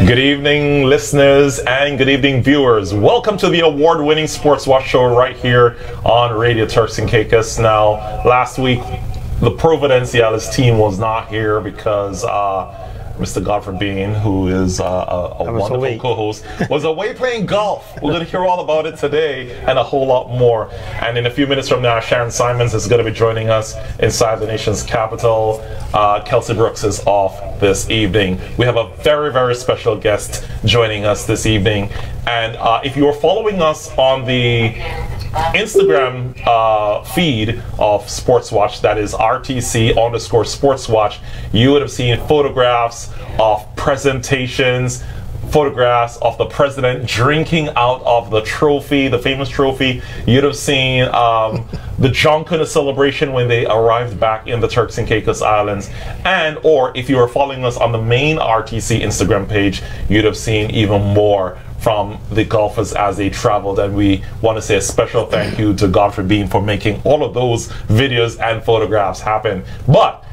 Good evening, listeners, and good evening, viewers. Welcome to the award-winning Sports Watch Show right here on Radio Turks and Caicos. Now, last week, the Providenciales team was not here because Mr. Godfrey Bean, who is a wonderful co-host, was away playing golf. We're going to hear all about it today and a whole lot more. And in a few minutes from now, Sharon Simons is going to be joining us inside the nation's capital. Kelsey Brooks is off this evening. We have a very, very special guest joining us this evening. And if you are following us on the Instagram feed of Sports Watch, that is RTC_Sports Watch, you would have seen photographs of presentations, photographs of the president drinking out of the trophy, the famous trophy. You'd have seen the Jonkuna celebration when they arrived back in the Turks and Caicos Islands. And or if you were following us on the main RTC Instagram page, you'd have seen even more from the golfers as they traveled. And we want to say a special thank you to Godfrey Bean for making all of those videos and photographs happen. But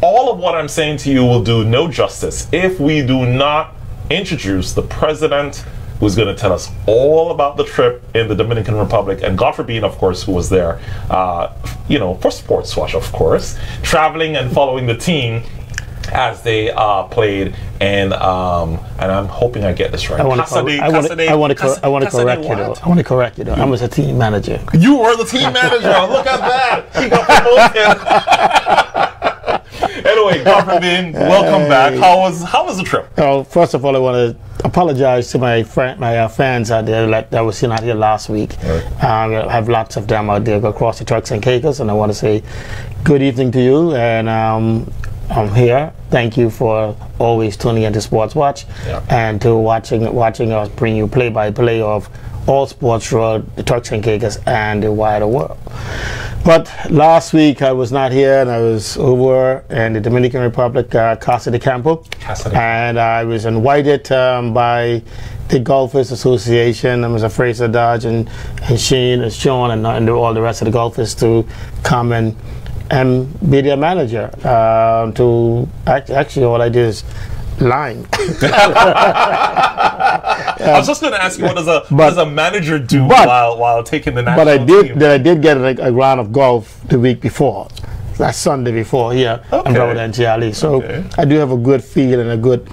all of what I'm saying to you will do no justice if we do not introduce the president, who's going to tell us all about the trip in the Dominican Republic, and Godfrey Bean, of course, who was there, you know, for Sports Watch, of course, traveling and following the team as they played, and I'm hoping I get this right. I want to correct you though. I was a team manager. You were the team manager. Look at that. He got promoted. Anyway, Godfrey Bean, welcome back. How was the trip? Oh, first of all, I want to apologize to my fans out there that was not here last week. Right. I have lots of them out there across the Turks and Caicos, and I want to say good evening to you. And I'm here. Thank you for always tuning into Sports Watch, and to watching us bring you play-by-play of all sports throughout the Turks and Caicos and the wider world. But last week I was not here, and I was over in the Dominican Republic, Casa de Campo, and I was invited by the Golfers Association, and Mr. Fraser Dodge and Shane and Sean and all the rest of the golfers to come and be their manager. Actually, all I did is line. I was just going to ask you, what does a manager do while taking the national team? But I did get a round of golf the week before, last Sunday before here in Providenciales. So I do have a good feel and a good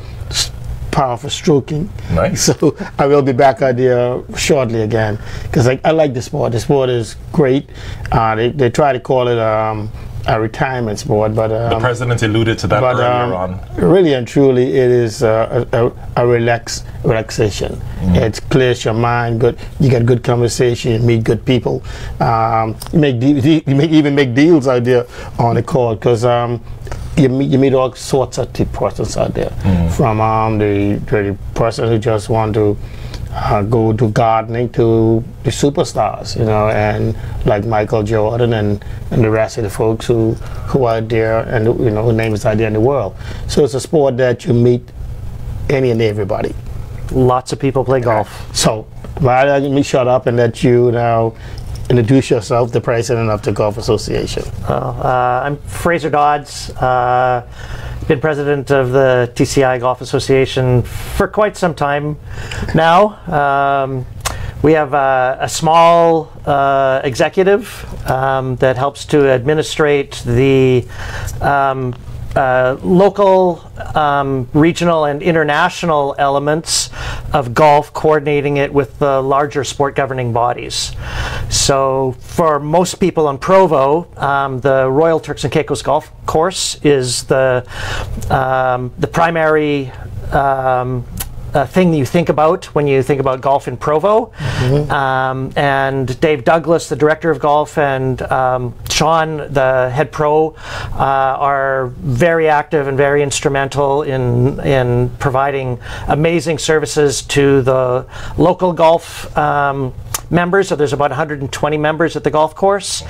powerful stroking. Nice. So I will be back out there shortly again, because I like the sport. The sport is great. They try to call it a retirement sport, but the president alluded to that earlier on. Really and truly, it is a relaxation. It clears your mind. Good, you get good conversation. You meet good people. You even make deals out there on the court, because you meet all sorts of persons out there, from the person who just want to go to gardening to the superstars, you know, and like Michael Jordan and the rest of the folks who are there, and you know, who names out there in the world. So it's a sport that you meet any and everybody. Lots of people play golf. So let me shut up and let you now introduce yourself, the president of the Golf Association. I'm Fraser Dodds. Been president of the TCI Golf Association for quite some time now. We have a small executive that helps to administrate the local, regional, and international elements of golf, coordinating it with the larger sport governing bodies. So for most people in Provo, the Royal Turks and Caicos Golf Course is the primary thing you think about when you think about golf in Provo. And Dave Douglas, the director of golf, and Sean, the head pro, are very active and very instrumental in providing amazing services to the local golf members. So there's about 120 members at the golf course.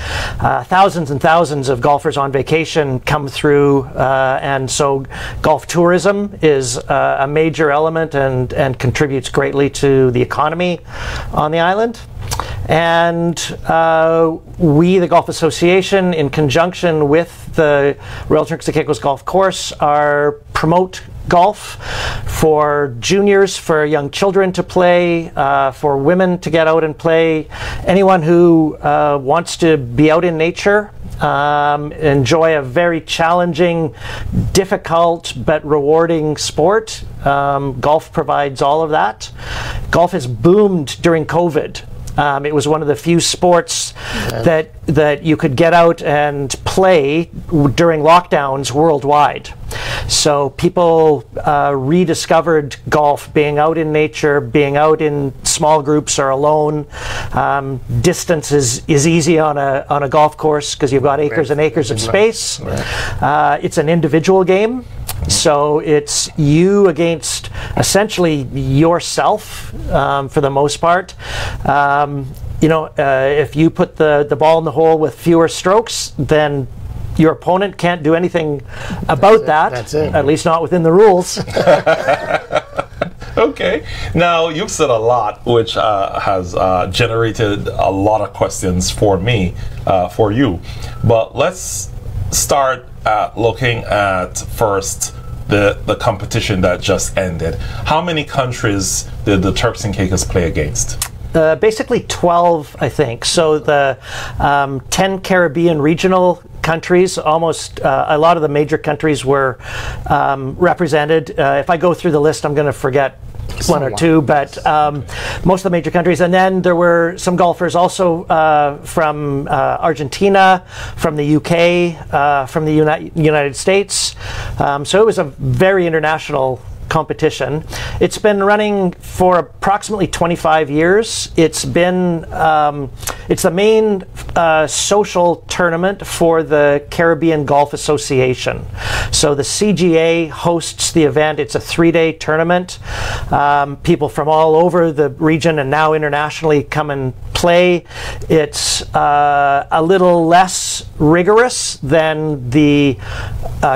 Thousands and thousands of golfers on vacation come through, and so golf tourism is a major element and contributes greatly to the economy on the island. And we, the Golf Association, in conjunction with the Royal Turks and Caicos Golf Course, promote golf, for juniors, for young children to play, for women to get out and play. Anyone who wants to be out in nature, enjoy a very challenging, difficult, but rewarding sport. Golf provides all of that. Golf has boomed during COVID. It was one of the few sports that you could get out and play during lockdowns worldwide. So people rediscovered golf, being out in nature, being out in small groups or alone. Distance is easy on a golf course because you've got acres and acres of space. It's an individual game. So it's you against essentially yourself for the most part. If you put the ball in the hole with fewer strokes, then your opponent can't do anything about that. That's it. At least not within the rules. Okay. Now, you've said a lot, which has generated a lot of questions for me, for you. But let's start looking at first the competition that just ended. How many countries did the Turks and Caicos play against? Basically 12, I think. So the 10 Caribbean regional countries, almost a lot of the major countries were represented. If I go through the list, I'm going to forget one or two, but most of the major countries. And then there were some golfers also from Argentina, from the UK, from the United States. So it was a very international competition. It's been running for approximately 25 years. It's been it's the main social tournament for the Caribbean Golf Association. So the CGA hosts the event. It's a 3-day tournament. People from all over the region and now internationally come and play. It's a little less rigorous than the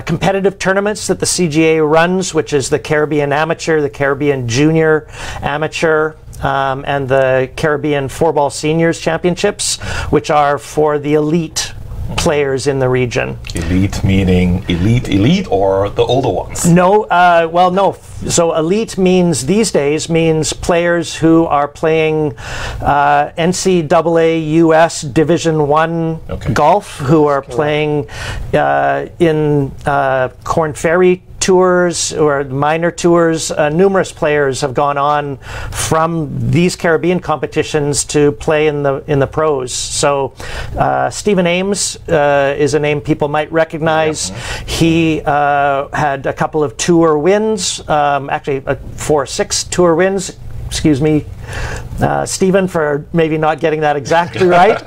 competitive tournaments that the CGA runs, which is the Caribbean Amateur, the Caribbean Junior Amateur, and the Caribbean Four-Ball Seniors Championships, which are for the elite players in the region. Elite meaning elite or the older ones? No, well, no. So elite means these days means players who are playing NCAA US Division I golf, who are playing in Corn Ferry tours or minor tours. Numerous players have gone on from these Caribbean competitions to play in the pros. So Stephen Ames is a name people might recognize. He had a couple of tour wins, actually 4 or 6 tour wins. Excuse me, Stephen, for maybe not getting that exactly right.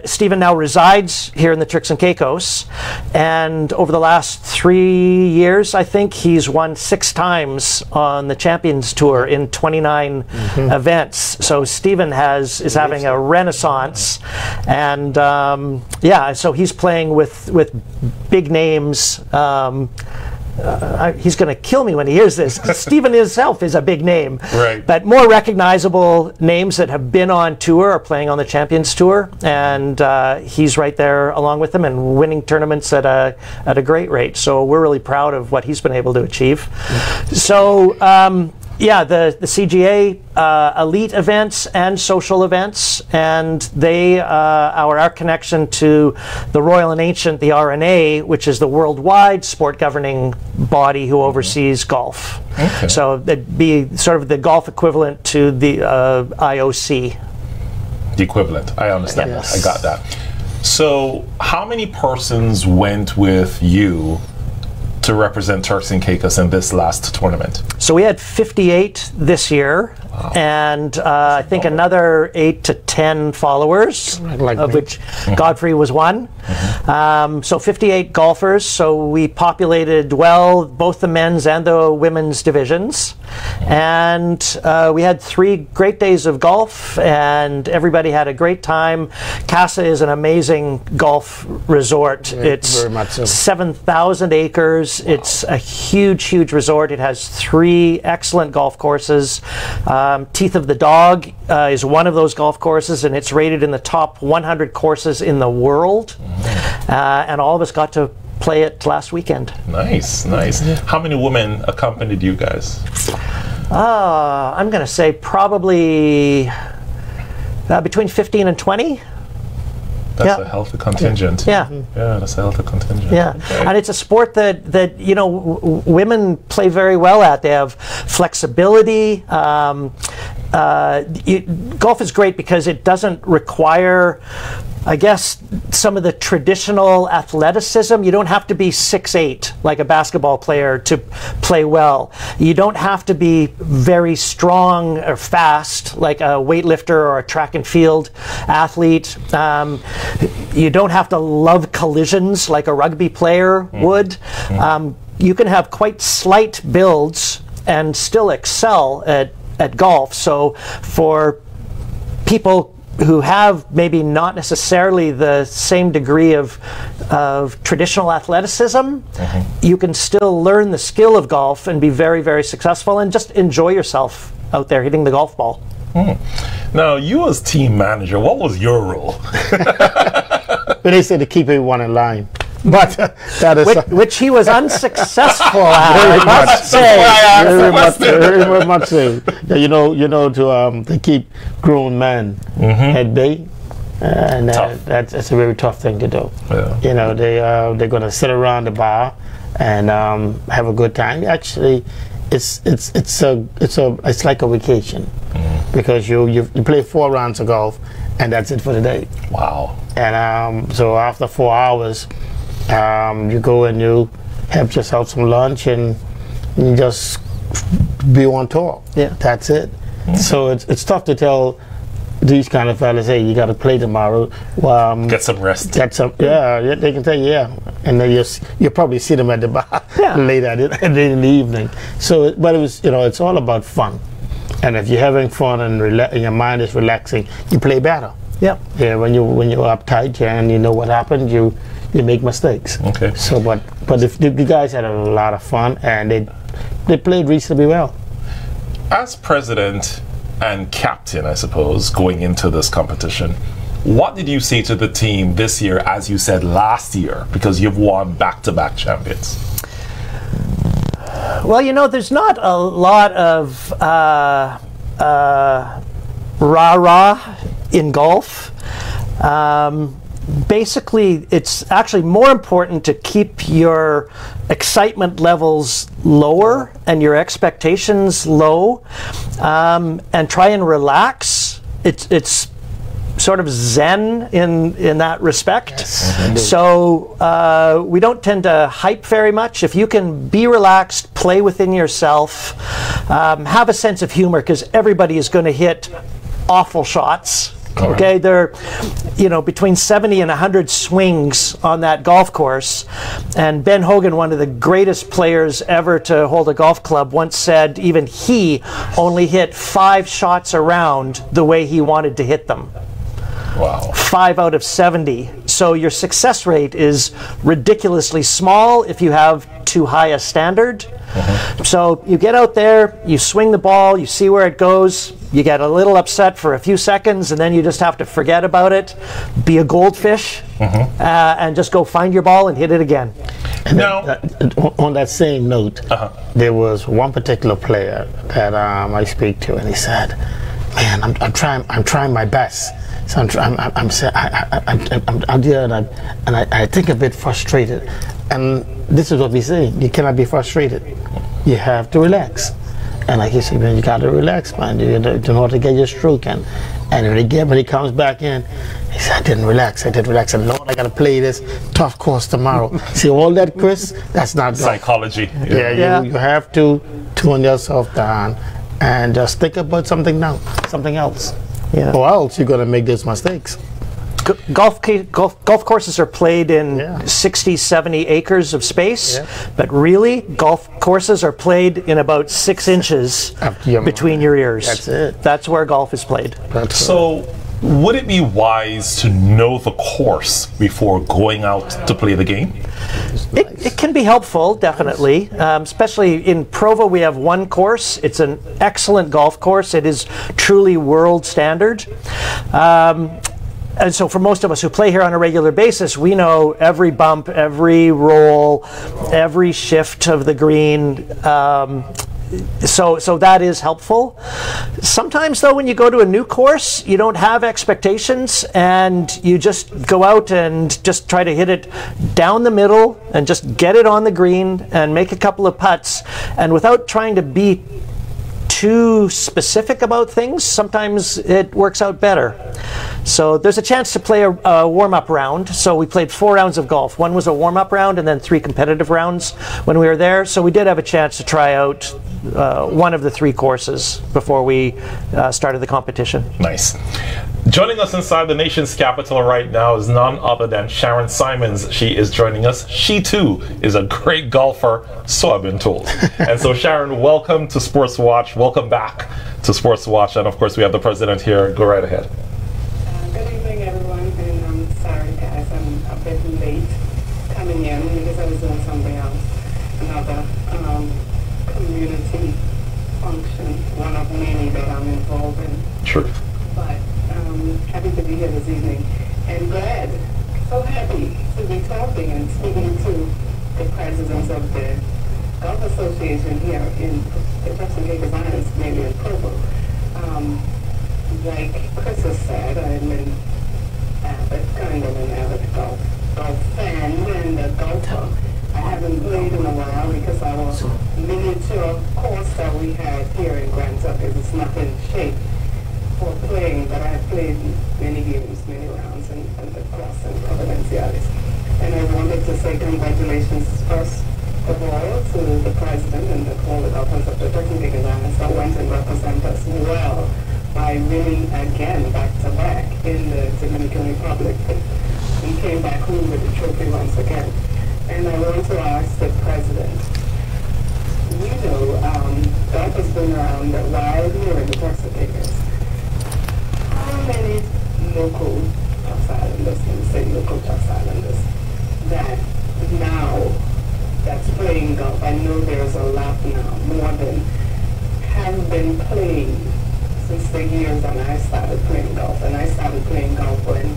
Stephen now resides here in the Turks and Caicos, and over the last 3 years, I think he's won 6 times on the Champions Tour in 29 events. So Stephen is having a renaissance, and so he's playing with big names. He's going to kill me when he hears this. Stephen himself is a big name. Right. But more recognizable names that have been on tour are playing on the Champions Tour, and he's right there along with them and winning tournaments at a great rate. So we're really proud of what he's been able to achieve. So the CGA elite events and social events, and they our connection to the Royal and Ancient, the RNA, which is the worldwide sport governing body who oversees golf. Okay. So that'd be sort of the golf equivalent to the IOC. The equivalent. I understand. Yes. I got that. So how many persons went with you to represent Turks and Caicos in this last tournament? So we had 58 this year, and I think another 8 to 10 followers, of which Godfrey was one. So 58 golfers. So we populated well both the men's and the women's divisions, and we had 3 great days of golf, and everybody had a great time. Casa is an amazing golf resort. It's 7,000 acres. It's a huge resort. It has 3 excellent golf courses. Teeth of the Dog is one of those golf courses, and it's rated in the top 100 courses in the world. And all of us got to play it last weekend. Nice, nice. How many women accompanied you guys? I'm going to say probably between 15 and 20. That's a healthy contingent. Yeah. Yeah, that's a healthy contingent. Yeah, Okay. and it's a sport that women play very well at. They have flexibility. Golf is great because it doesn't require, I guess, some of the traditional athleticism. You don't have to be 6'8" like a basketball player to play well. You don't have to be very strong or fast like a weightlifter or a track and field athlete. You don't have to love collisions like a rugby player would. You can have quite slight builds and still excel at golf. So for people who have maybe not necessarily the same degree of traditional athleticism, you can still learn the skill of golf and be very, very successful and just enjoy yourself out there hitting the golf ball. Now, you as team manager, what was your role? But they said to keep everyone in line. But that is Which he was unsuccessful at, I must say. very much so. Yeah, you know, to keep grown men at bay, and that's a very tough thing to do. Yeah. You know, they're going to sit around the bar and have a good time. Actually, it's like a vacation because you play 4 rounds of golf and that's it for the day. Wow. And so after 4 hours, you go and you have yourself some lunch and you just be on tour. Yeah. That's it. So it's tough to tell these kind of fellas, hey, you got to play tomorrow. Get some rest. Yeah, they can tell you, yeah. And then you probably see them at the bar later in the evening. So, but it was, it's all about fun. And if you're having fun and your mind is relaxing, you play better. Yeah. Yeah, when you're uptight and you know what happened, you make mistakes. Okay. So, but if the guys had a lot of fun and they played reasonably well. As president and captain, I suppose, going into this competition, what did you say to the team this year, as you said last year, because you've won back-to-back champions? Well, there's not a lot of rah-rah in golf. Basically, it's actually more important to keep your excitement levels lower and your expectations low, and try and relax. It's sort of zen in that respect. Yes. So we don't tend to hype very much. If you can be relaxed, play within yourself, have a sense of humor, because everybody is going to hit awful shots. Okay, there are, between 70 and 100 swings on that golf course. And Ben Hogan, one of the greatest players ever to hold a golf club, once said even he only hit 5 shots around the way he wanted to hit them. Wow. 5 out of 70. So your success rate is ridiculously small if you have too high a standard. So you get out there, you swing the ball, you see where it goes, you get a little upset for a few seconds, and then you just have to forget about it, be a goldfish, and just go find your ball and hit it again. And on that same note, there was one particular player that I speak to, and he said, "Man, I'm trying my best. So I'm there, and I think a bit frustrated." And this is what we say: you cannot be frustrated. You have to relax. And like he said, man, you got to relax, man. You know to get your stroke in. And when he comes back in, he said, I didn't relax. And Lord, I got to play this tough course tomorrow. See all that, Chris? That's not psychology. Yeah, you have to tune yourself down and just think about something else. Yeah. Or else you're going to make those mistakes. Golf courses are played in 60, 70 acres of space, but really, golf courses are played in about 6 inches between your ears. That's it. That's where golf is played. So, would it be wise to know the course before going out to play the game? It can be helpful, definitely. Especially in Provo, we have one course. It's an excellent golf course. It is truly world standard. and so for most of us who play here on a regular basis, we know every bump, every roll, every shift of the green. So that is helpful. Sometimes though, when you go to a new course, you don't have expectations and you just go out and just try to hit it down the middle and just get it on the green and make a couple of putts, and without trying to be too specific about things, sometimes it works out better. So there's a chance to play a warm-up round. So we played 4 rounds of golf. One was a warm-up round and then 3 competitive rounds when we were there. So we did have a chance to try out one of the 3 courses before we started the competition. Nice. Joining us inside the nation's capital right now is none other than Sharon Simons. She is joining us. She too is a great golfer, so I've been told. And so Sharon, welcome to Sports Watch. Welcome back to Sports Watch. And of course we have the president here. Go right ahead. Good evening everyone, and I'm sorry guys, I'm a bit late coming in because I was doing something else, another community function, one of many that I'm involved in. Sure. But happy to be here this evening, and glad, so happy to be talking and speaking to the presidents of the Golf Association here in the Turks and Caicos Islands, maybe in Provo. Like Chris has said, I'm an avid golf fan and a golfer. I haven't played in a while because our miniature course that we had here in Grand Turks is not in shape for playing, but I have played many games, many rounds in the course and Providenciales. And I wanted to say congratulations first of all to the president and all the golfers of the Turks and Caicos Islands that went and represent us well by winning again back-to-back in the Dominican Republic. And came back home with the trophy once again. And I want to ask the president, we know golf has been around a while here in the Turks and Caicos. How many local Turks Islanders, can say local Turks Islanders, that now that's playing golf, I know there's a lot now, more than have been playing since the years that I started playing golf. And I started playing golf when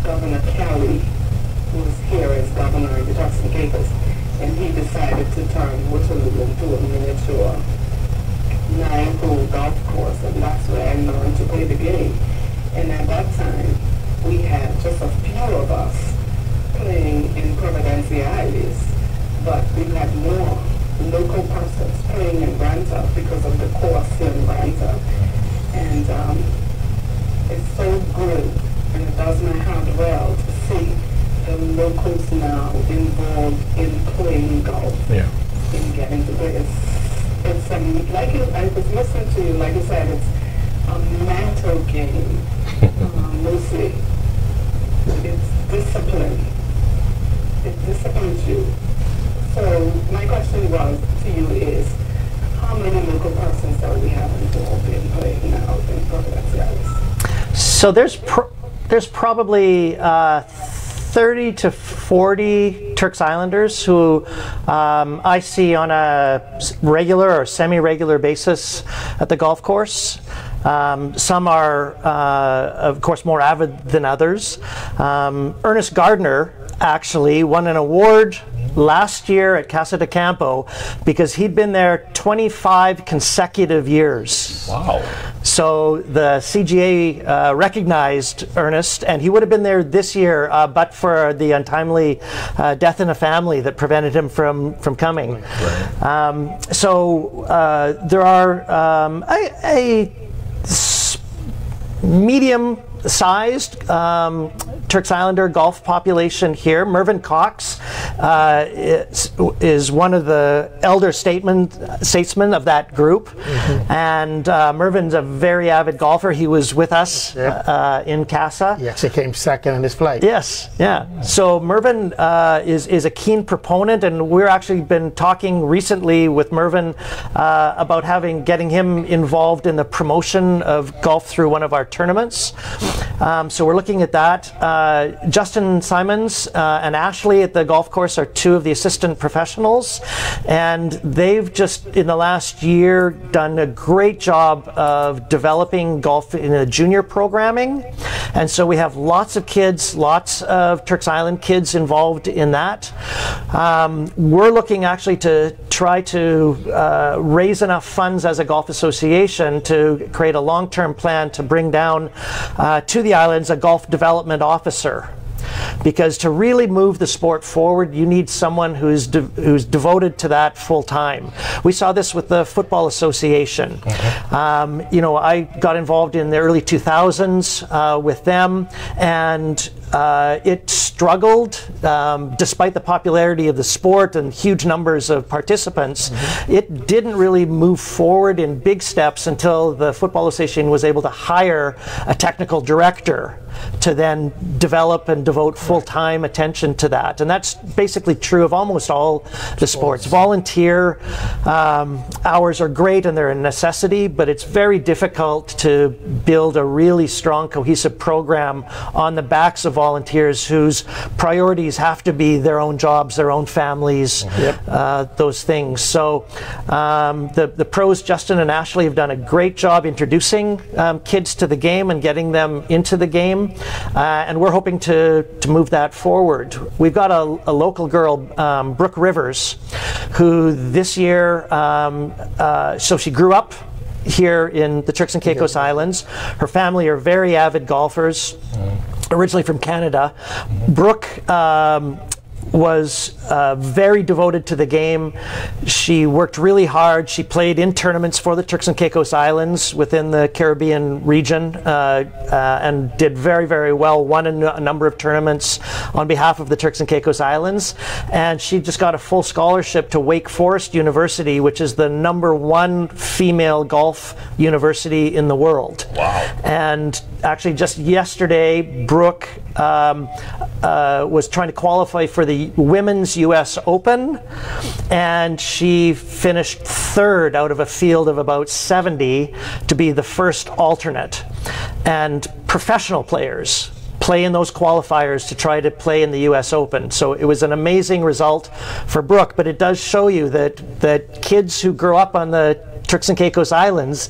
Governor Kelly was here as governor of the Turks and Caicos, and he decided to turn Waterloo into a miniature 9-hole golf course, and that's where I learned to play the game. And at that time, we had just a few of us playing in Providenciales, but we had more local persons playing in Branta because of the course here in Branta. And it's so good, and it does my heart well to see the locals now involved in playing golf, in getting to play. It's like I was listening to you, like you said, it's a mental game, mostly. It's discipline. It disciplines you. So my question to you is, how many local persons that we have involved in playing now in Providenciales? So there's probably 30 to 40 Turks Islanders who I see on a regular or semi-regular basis at the golf course. Some are, of course, more avid than others. Ernest Gardner actually won an award last year at Casa de Campo because he'd been there 25 consecutive years. Wow. So the CGA recognized Ernest, and he would have been there this year but for the untimely death in a family that prevented him from coming. Right. So there are a medium-sized Turks Islander golf population here. Mervyn Cox is one of the elder statesmen of that group, and Mervyn's a very avid golfer. He was with us in Casa. Yes, he came second in his flight. Yes, yeah. So Mervyn is a keen proponent, and we're actually been talking recently with Mervyn about getting him involved in the promotion of golf through one of our tournaments. So we're looking at that. Justin Simons and Ashley at the golf course are 2 of the assistant professionals, and they've just in the last year done a great job of developing golf in a junior programming, And so we have lots of kids, lots of Turks Island kids involved in that. We're looking actually to try to raise enough funds as a golf association to create a long-term plan to bring down to the islands a golf development officer. Because to really move the sport forward, you need someone who's devoted to that full time. We saw this with the Football Association. You know, I got involved in the early 2000s with them, and it struggled, despite the popularity of the sport and huge numbers of participants. It didn't really move forward in big steps until the Football Association was able to hire a technical director to then develop and devote full-time attention to that. And that's basically true of almost all the sports. Volunteer hours are great and they're a necessity, but it's very difficult to build a really strong, cohesive program on the backs of volunteers whose priorities have to be their own jobs, their own families, those things. So the pros, Justin and Ashley, have done a great job introducing kids to the game and getting them into the game. And we're hoping to move that forward. We've got a local girl, Brooke Rivers, who this year, so she grew up here in the Turks and Caicos Islands. Her family are very avid golfers, originally from Canada. Brooke was very devoted to the game. She worked really hard. She played in tournaments for the Turks and Caicos Islands within the Caribbean region and did very, very well, won a number of tournaments on behalf of the Turks and Caicos Islands. And she just got a full scholarship to Wake Forest University, which is the #1 female golf university in the world. Wow. And actually just yesterday, Brooke was trying to qualify for the Women's US Open, and she finished 3rd out of a field of about 70 to be the first alternate. And professional players play in those qualifiers to try to play in the US Open. So it was an amazing result for Brooke, but it does show you that kids who grow up on the Turks and Caicos Islands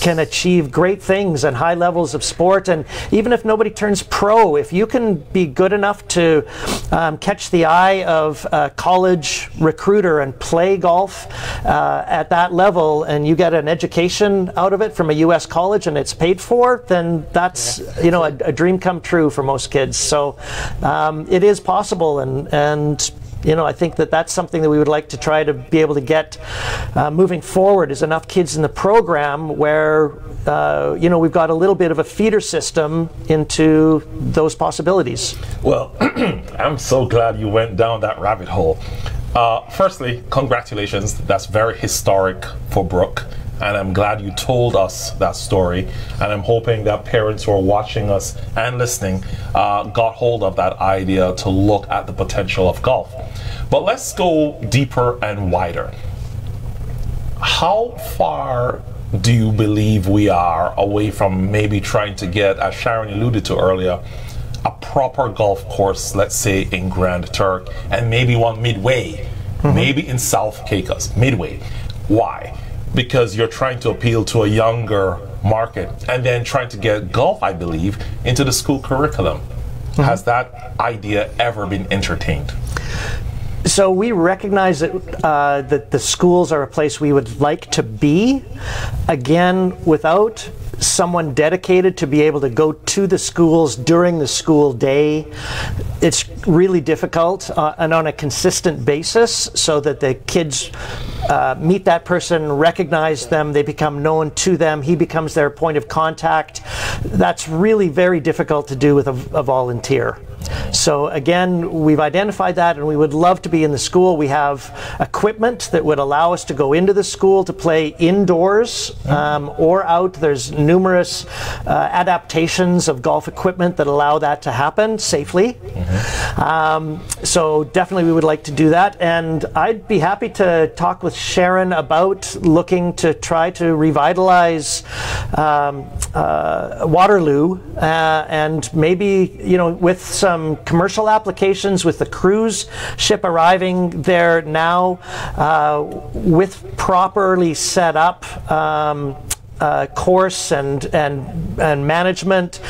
can achieve great things and high levels of sport. And even if nobody turns pro, if you can be good enough to catch the eye of a college recruiter and play golf at that level, and you get an education out of it from a US college and it's paid for, then that's you know, a dream come true for most kids. So it is possible, and you know, I think that that's something that we would like to try to be able to get moving forward, is enough kids in the program where, you know, we've got a little bit of a feeder system into those possibilities. Well, I'm so glad you went down that rabbit hole. Firstly, congratulations. That's very historic for Brooke. And I'm glad you told us that story. And I'm hoping that parents who are watching us and listening got hold of that idea to look at the potential of golf. But let's go deeper and wider. How far do you believe we are away from maybe trying to get, as Sharon alluded to earlier, a proper golf course, let's say in Grand Turk, and maybe one midway, maybe in South Caicos, midway? Why? Because you're trying to appeal to a younger market and then trying to get golf, I believe, into the school curriculum. Has that idea ever been entertained? So we recognize that that the schools are a place we would like to be. Again, without someone dedicated to be able to go to the schools during the school day, it's really difficult and on a consistent basis, so that the kids meet that person, recognize them, they become known to them, he becomes their point of contact. That's really very difficult to do with a volunteer. So again, we've identified that, and we would love to be in the school. We have equipment that would allow us to go into the school to play indoors or out. There's numerous adaptations of golf equipment that allow that to happen safely. So definitely we would like to do that, and I'd be happy to talk with Sharon about looking to try to revitalize Waterloo, and maybe, you know, with some commercial applications, with the cruise ship arriving there now, with properly set up course and management,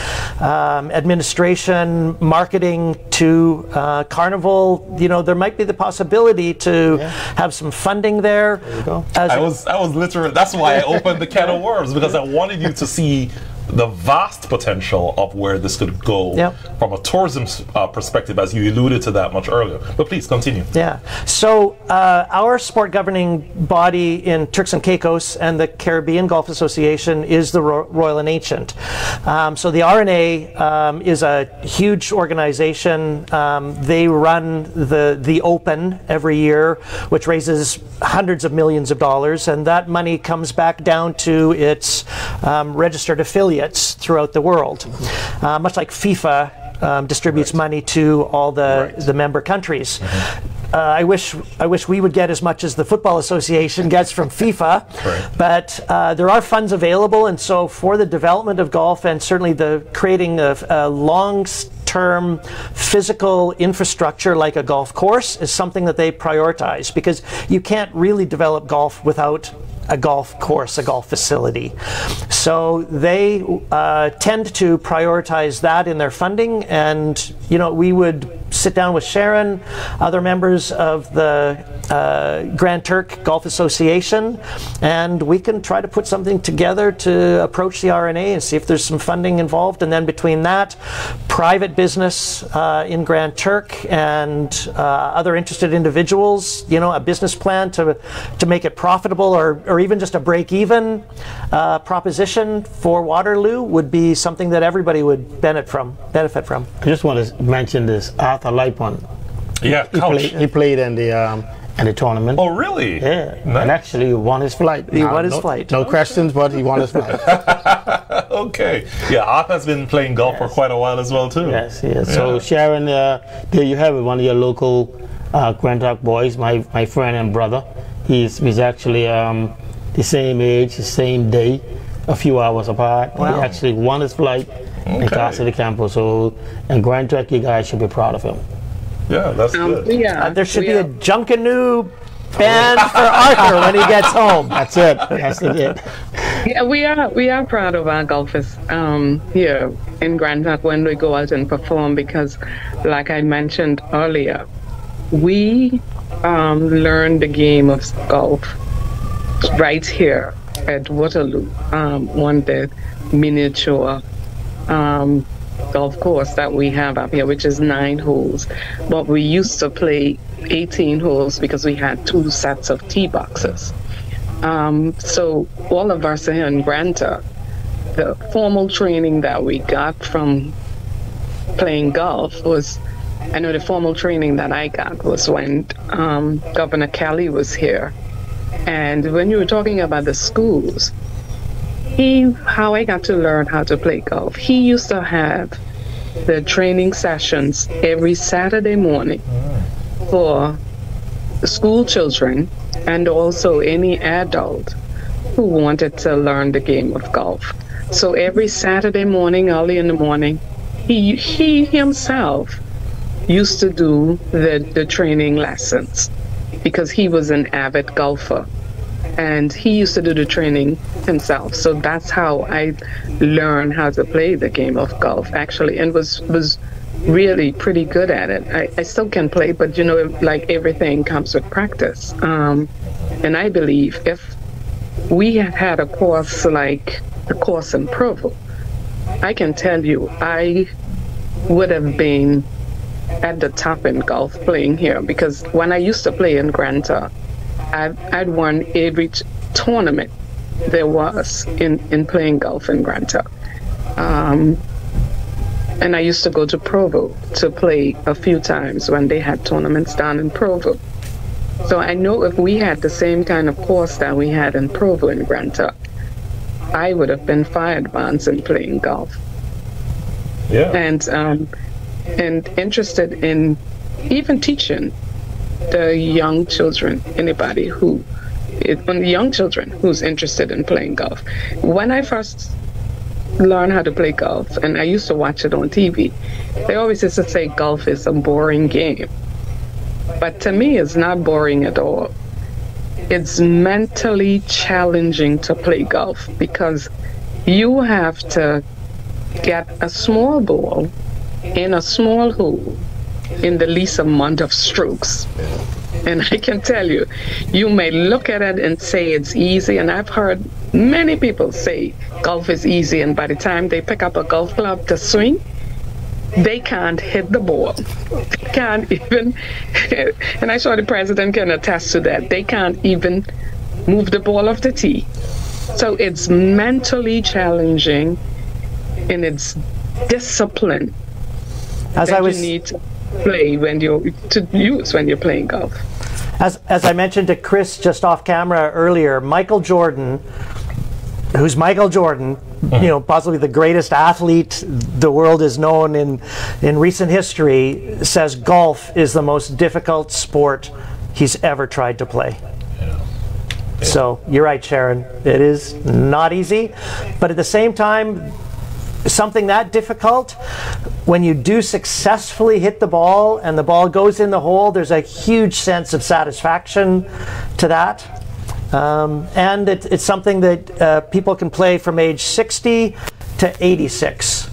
administration, marketing to Carnival. You know, there might be the possibility to have some funding there. There you go. I was literally, that's why I opened the can of worms, because I wanted you to see the vast potential of where this could go from a tourism perspective, as you alluded to that much earlier. But please continue. Yeah. So our sport governing body in Turks and Caicos and the Caribbean Golf Association is the Royal and Ancient. So the R&A is a huge organization. They run the Open every year, which raises hundreds of millions of dollars, and that money comes back down to its registered affiliates throughout the world, much like FIFA distributes money to all the member countries. I wish we would get as much as the Football Association gets from FIFA, but there are funds available, and so for the development of golf and certainly the creating of a long-term physical infrastructure like a golf course is something that they prioritize, because you can't really develop golf without a golf course, a golf facility. So they tend to prioritize that in their funding, and you know, we would sit down with Sharon, other members of the Grand Turk Golf Association, and we can try to put something together to approach the R&A and see if there's some funding involved. And then between that, private business in Grand Turk and other interested individuals, you know, a business plan to make it profitable, or even just a break-even proposition for Waterloo would be something that everybody would benefit from. I just want to mention this Arthur Lipon. Yeah, he played in the tournament. Oh, really? Yeah, nice. And actually won his flight. He won his flight. No questions, but he won his flight. Okay. Yeah, Arthur's been playing golf for quite a while as well, too. Yes. So Sharon, there you have it. One of your local Grand Turk boys, my friend and brother. He's actually the same age, the same day, a few hours apart. Wow. He actually won his flight in Casa de Campo. So, and Grand Turk, you guys should be proud of him. Yeah, that's good. There should be a Junkanoo band for Arthur when he gets home. That's it. That's it. Yeah, we are proud of our golfers here in Grand Turk when we go out and perform, because, like I mentioned earlier, we learn the game of golf right here at Waterloo, on the miniature golf course that we have up here, which is 9 holes. But we used to play 18 holes because we had 2 sets of tee boxes. So all of us here in Grand Turk, the formal training that we got from playing golf was, I know the formal training that I got was when Governor Kelly was here. And when you were talking about the schools, how I got to learn how to play golf, he used to have the training sessions every Saturday morning for school children and also any adult who wanted to learn the game of golf. So every Saturday morning, early in the morning, he himself used to do the training lessons, because he was an avid golfer and he used to do the training himself. So that's how I learned how to play the game of golf, actually, and was really pretty good at it. I still can play, but you know, like everything comes with practice. And I believe if we had a course like the course in Provo, I can tell you I would have been at the top in golf playing here, because when I used to play in Grand Turk, I'd won every tournament there was in playing golf in Grand Turk. And I used to go to Provo to play a few times when they had tournaments down in Provo. So I know if we had the same kind of course that we had in Provo in Grand Turk, I would have been far advanced in playing golf. Yeah. And interested in even teaching the young children, anybody young children who's interested in playing golf. When I first learned how to play golf, and I used to watch it on TV, they always used to say golf is a boring game. But to me, it's not boring at all. it's mentally challenging to play golf because you have to get a small ball in a small hole in the least amount of strokes. And I can tell you, you may look at it and say it's easy, and I've heard many people say golf is easy, and by the time they pick up a golf club to swing, they can't hit the ball. They can't even, and I'm sure the president can attest to that, they can't even move the ball off the tee. So it's mentally challenging, and it's discipline As that I was, you need to play when you're playing golf. as I mentioned to Chris just off camera earlier, Michael Jordan, who's Michael Jordan, you know, possibly the greatest athlete the world has known in recent history, says golf is the most difficult sport he's ever tried to play. So you're right, Sharon. It is not easy, but at the same time, something that difficult, when you do successfully hit the ball and the ball goes in the hole, there's a huge sense of satisfaction to that. And it's something that people can play from age 60 to 86.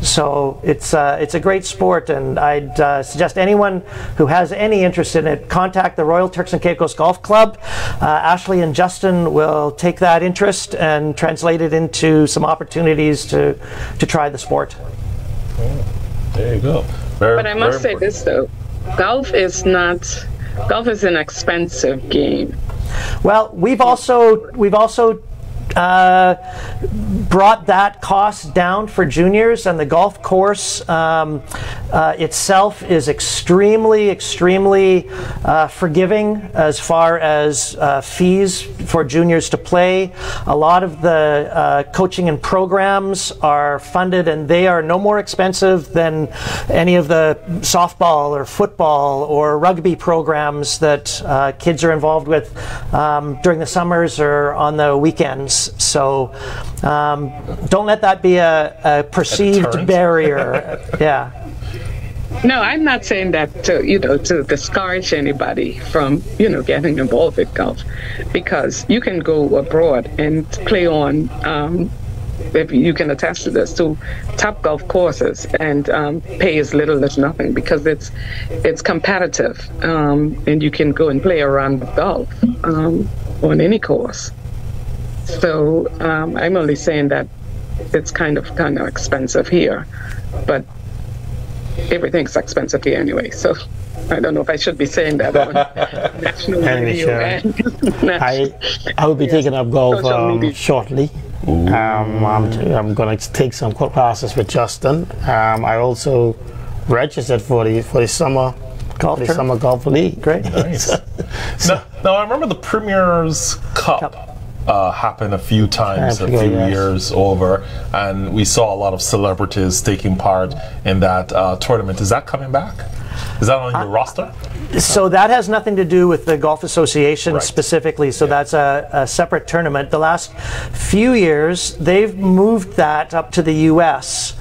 So it's a great sport, and I'd suggest anyone who has any interest in it, contact the Royal Turks and Caicos Golf Club. Ashley and Justin will take that interest and translate it into some opportunities to try the sport. There you go. But I must say this though, golf is an expensive game. Well, we've also brought that cost down for juniors, and the golf course itself is extremely forgiving as far as fees for juniors to play. A lot of the coaching and programs are funded, and they are no more expensive than any of the softball or football or rugby programs that kids are involved with during the summers or on the weekends. So don't let that be a perceived barrier. Yeah. No, I'm not saying that to discourage anybody from getting involved with golf, because you can go abroad and play on, if you can attest to this, to top golf courses and pay as little as nothing, because it's competitive, and you can go and play around golf on any course. So I'm only saying that it's kind of expensive here, but everything's expensive here anyway. So I don't know if I should be saying that on national radio. I will be taking up golf shortly. I'm going to take some classes with Justin. I also registered for the summer golf league. Great. Nice. now I remember the Premier's Cup. Happened a few times, a few years over, and we saw a lot of celebrities taking part in that tournament. Is that coming back? Is that on your roster? So that has nothing to do with the Golf Association specifically, so that's a separate tournament. The last few years, they've moved that up to the U.S.,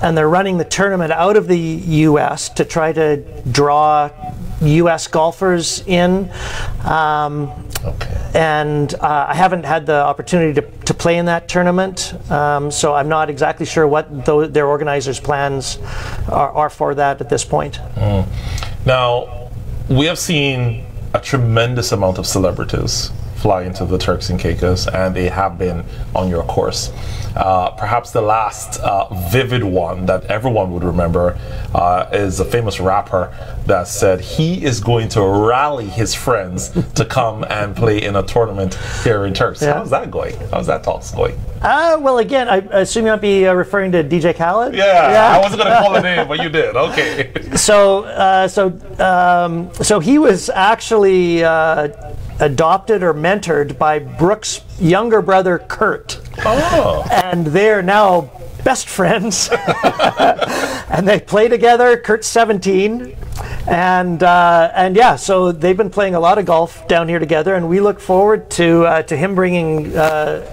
and they're running the tournament out of the U.S. to try to draw U.S. golfers in. And I haven't had the opportunity to play in that tournament, so I'm not exactly sure what their organizers' plans are for that at this point. Now, we have seen a tremendous amount of celebrities fly into the Turks and Caicos, and they have been on your course. Perhaps the last vivid one that everyone would remember is a famous rapper that said he is going to rally his friends to come and play in a tournament here in Turks. Yeah. How's that going? How's that talks going? Well, again, I assume you might be referring to DJ Khaled? Yeah, I wasn't going to call the name, but you did. Okay. So he was actually adopted or mentored by Brooke's younger brother, Kurt. Oh. And they're now best friends. And they play together. Kurt's 17. And yeah, so they've been playing a lot of golf down here together, and we look forward to him bringing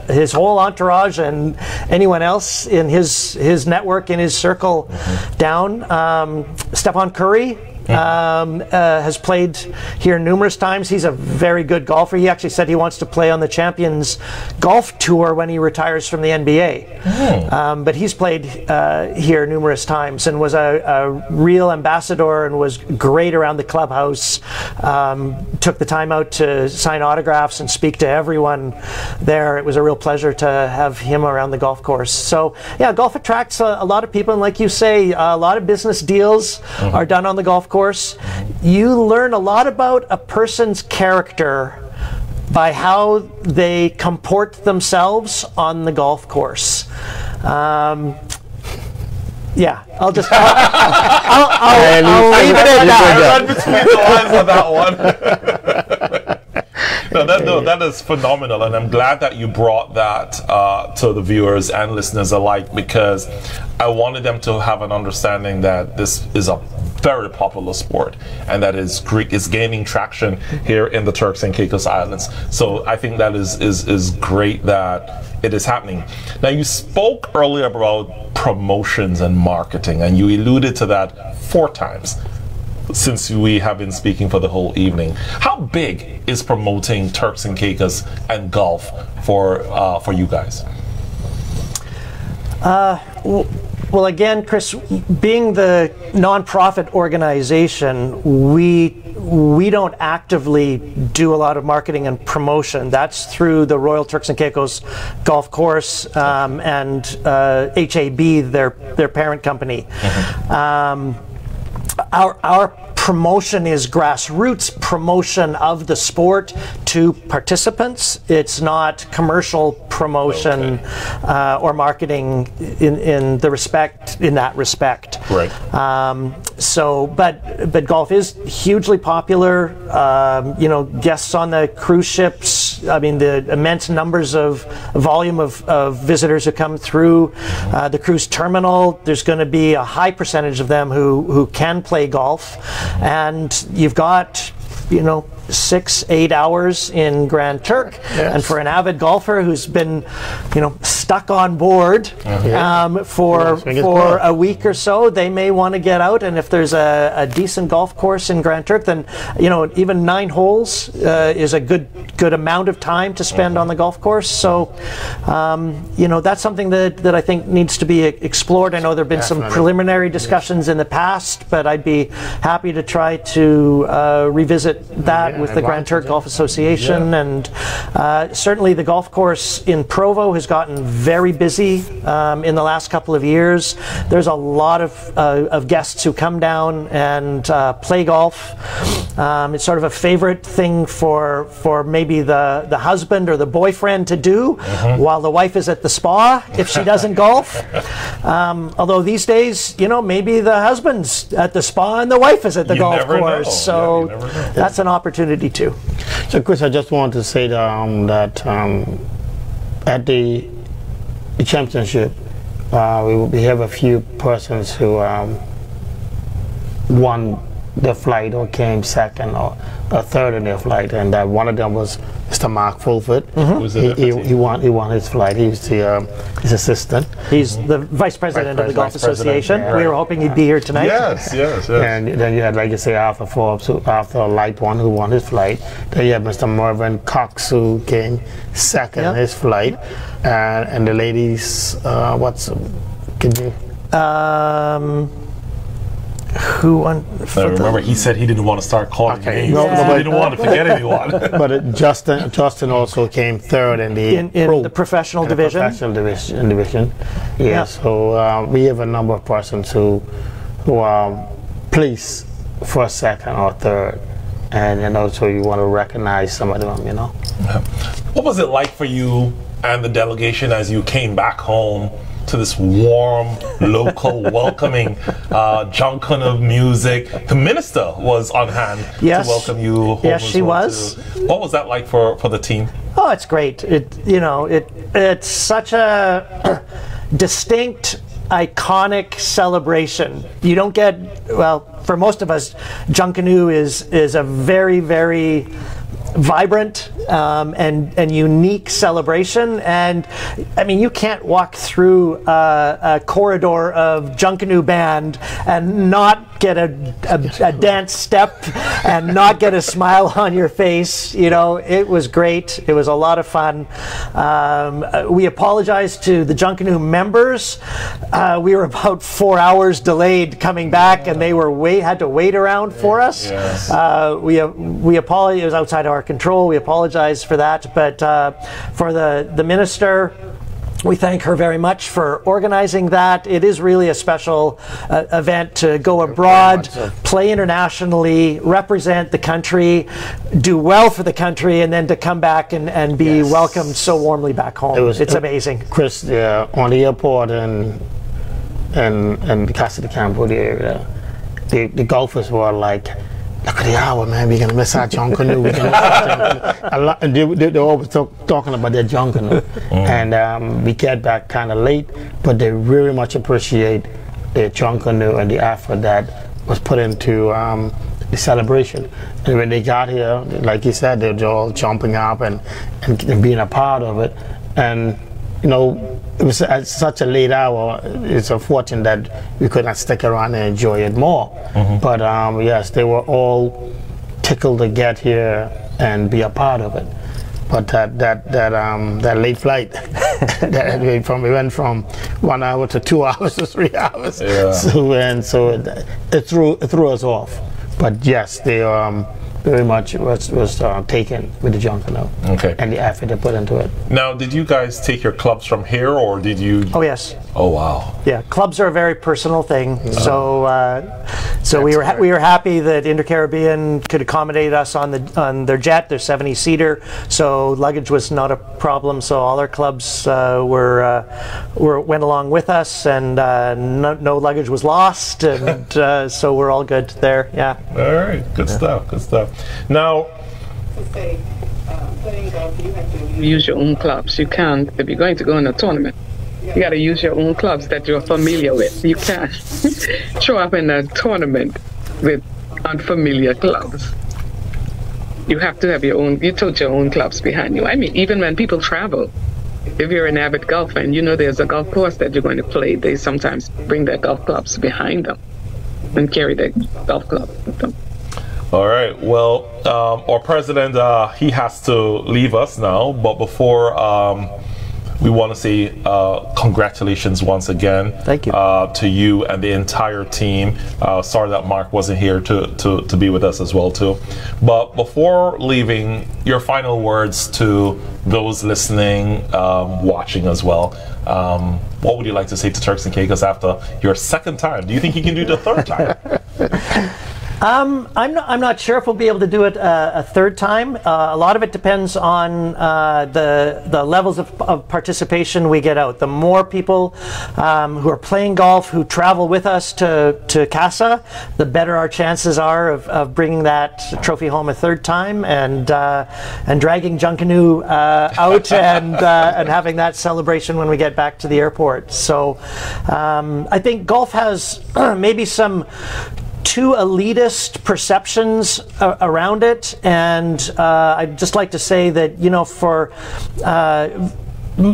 his whole entourage and anyone else in his network, in his circle, down. Stephon Curry has played here numerous times. He's a very good golfer. He actually said he wants to play on the Champions Golf Tour when he retires from the NBA. But he's played here numerous times and was a real ambassador and was great around the clubhouse. Took the time out to sign autographs and speak to everyone there. It was a real pleasure to have him around the golf course. So yeah, golf attracts a lot of people, and like you say, a lot of business deals are done on the golf course. You learn a lot about a person's character by how they comport themselves on the golf course. Yeah, I'll leave it at that. I read between the lines on that one. No, that is phenomenal, and I'm glad that you brought that to the viewers and listeners alike, because I wanted them to have an understanding that this is a very popular sport and that is gaining traction here in the Turks and Caicos Islands. So I think that is great that it is happening. Now, you spoke earlier about promotions and marketing, and you alluded to that 4 times since we have been speaking for the whole evening. How big is promoting Turks and Caicos and golf for you guys? Well, again, Chris, being the nonprofit organization, we don't actively do a lot of marketing and promotion. That's through the Royal Turks and Caicos Golf Course and HAB, their parent company. Our promotion is grassroots promotion of the sport to participants. It's not commercial promotion or marketing in that respect. Right. But golf is hugely popular. Guests on the cruise ships. I mean, the immense numbers of volume of visitors who come through the cruise terminal. There's going to be a high percentage of them who can play golf, and you've got 6-8 hours in Grand Turk, and for an avid golfer who's been, stuck on board for a week or so, they may want to get out. And if there's a decent golf course in Grand Turk, then even 9 holes is a good amount of time to spend on the golf course. So that's something that I think needs to be explored. I know there have been some preliminary discussions in the past, but I'd be happy to try to revisit that with the Grand Turk Golf Association, and certainly the golf course in Provo has gotten very busy in the last couple of years. There's a lot of guests who come down and play golf. It's sort of a favorite thing for maybe the husband or the boyfriend to do while the wife is at the spa if she doesn't golf. Although these days, maybe the husband's at the spa and the wife is at the golf course. So that's an opportunity too. So, Chris, I just want to say that at the championship, we have a few persons who won their flight or came second or third in their flight, and one of them was Mr. Mark Fulford. He won his flight. He was his assistant. He's the vice president of the Golf Association. We were hoping he'd be here tonight. Yes. And then you had, like you say, Arthur Forbes, Arthur Lightone, who won his flight. Then you had Mr. Mervyn Cox, who came second in his flight. And the ladies, who won? I remember he said he didn't want to start calling names. He didn't want to forget anyone. But Justin also came third in the professional division. Yeah. So we have a number of persons who place first, second, or third, and also you want to recognize some of them. What was it like for you and the delegation as you came back home to this warm, local, welcoming junction of music? The minister was on hand to welcome you home. Yes, she was. What was that like for the team? Oh, it's great. It's such a distinct iconic celebration. You don't get, well, for most of us, Junkanoo is a very, very vibrant and unique celebration, and I mean, you can't walk through a corridor of Junkanoo band and not get a dance step and not get a smile on your face. You know, it was great. It was a lot of fun. We apologize to the Junkanoo members. We were about 4 hours delayed coming back, and they were had to wait around for us. Yes. We apologize. It was outside our control. We apologize for that. But for the minister, we thank her very much for organizing that. It is really a special event to go abroad, play internationally, represent the country, do well for the country, and then to come back and be welcomed so warmly back home. It's amazing. Chris, on the airport and the Casa de Campo, the area, the golfers were like, look at the hour, man. We're gonna miss our Junkanoo. We're gonna miss our Junkanoo. They're always talking about their Junkanoo, and we get back kind of late, but they really much appreciate the Junkanoo and the effort that was put into the celebration. And when they got here, like you said, they're all jumping up and being a part of it. And you know, it was at such a late hour. It's unfortunate that we could not stick around and enjoy it more. But yes, they were all tickled to get here and be a part of it. But that late flight, we went from 1 hour to 2 hours to 3 hours. Yeah. So it threw us off. But yes, they very much was taken with the Junkanoo. Okay. And the effort they put into it. Now, did you guys take your clubs from here, or did you? Oh yes. Oh wow. Yeah, clubs are a very personal thing. So we were happy that Inter-Caribbean could accommodate us on their jet, their 70-seater. So luggage was not a problem. So all our clubs went along with us, and no luggage was lost, and so we're all good there. Yeah. All right. Good stuff. Good stuff. Now, To say, playing golf, you have to use your own clubs. You can't, if you're going to go in a tournament, you got to use your own clubs that you're familiar with. You can't show up in a tournament with unfamiliar clubs. You have to have your own, you tote your own clubs behind you. I mean, even when people travel, if you're an avid golfer and you know there's a golf course that you're going to play, they sometimes bring their golf clubs behind them and carry their golf club with them. all right. Well, our president, he has to leave us now, but before we want to say congratulations once again. Thank you. To you and the entire team. Sorry that Mark wasn't here to be with us as well too. But before leaving, your final words to those listening, watching as well. What would you like to say to Turks and Caicos after your second time? Do you think you can do the third time? I'm not sure if we'll be able to do it a third time. A lot of it depends on the levels of participation we get out. The more people who are playing golf, who travel with us to Casa, the better our chances are of bringing that trophy home a third time and dragging Junkanoo out and having that celebration when we get back to the airport. So I think golf has maybe some too elitist perceptions around it, and I'd just like to say that, you know, for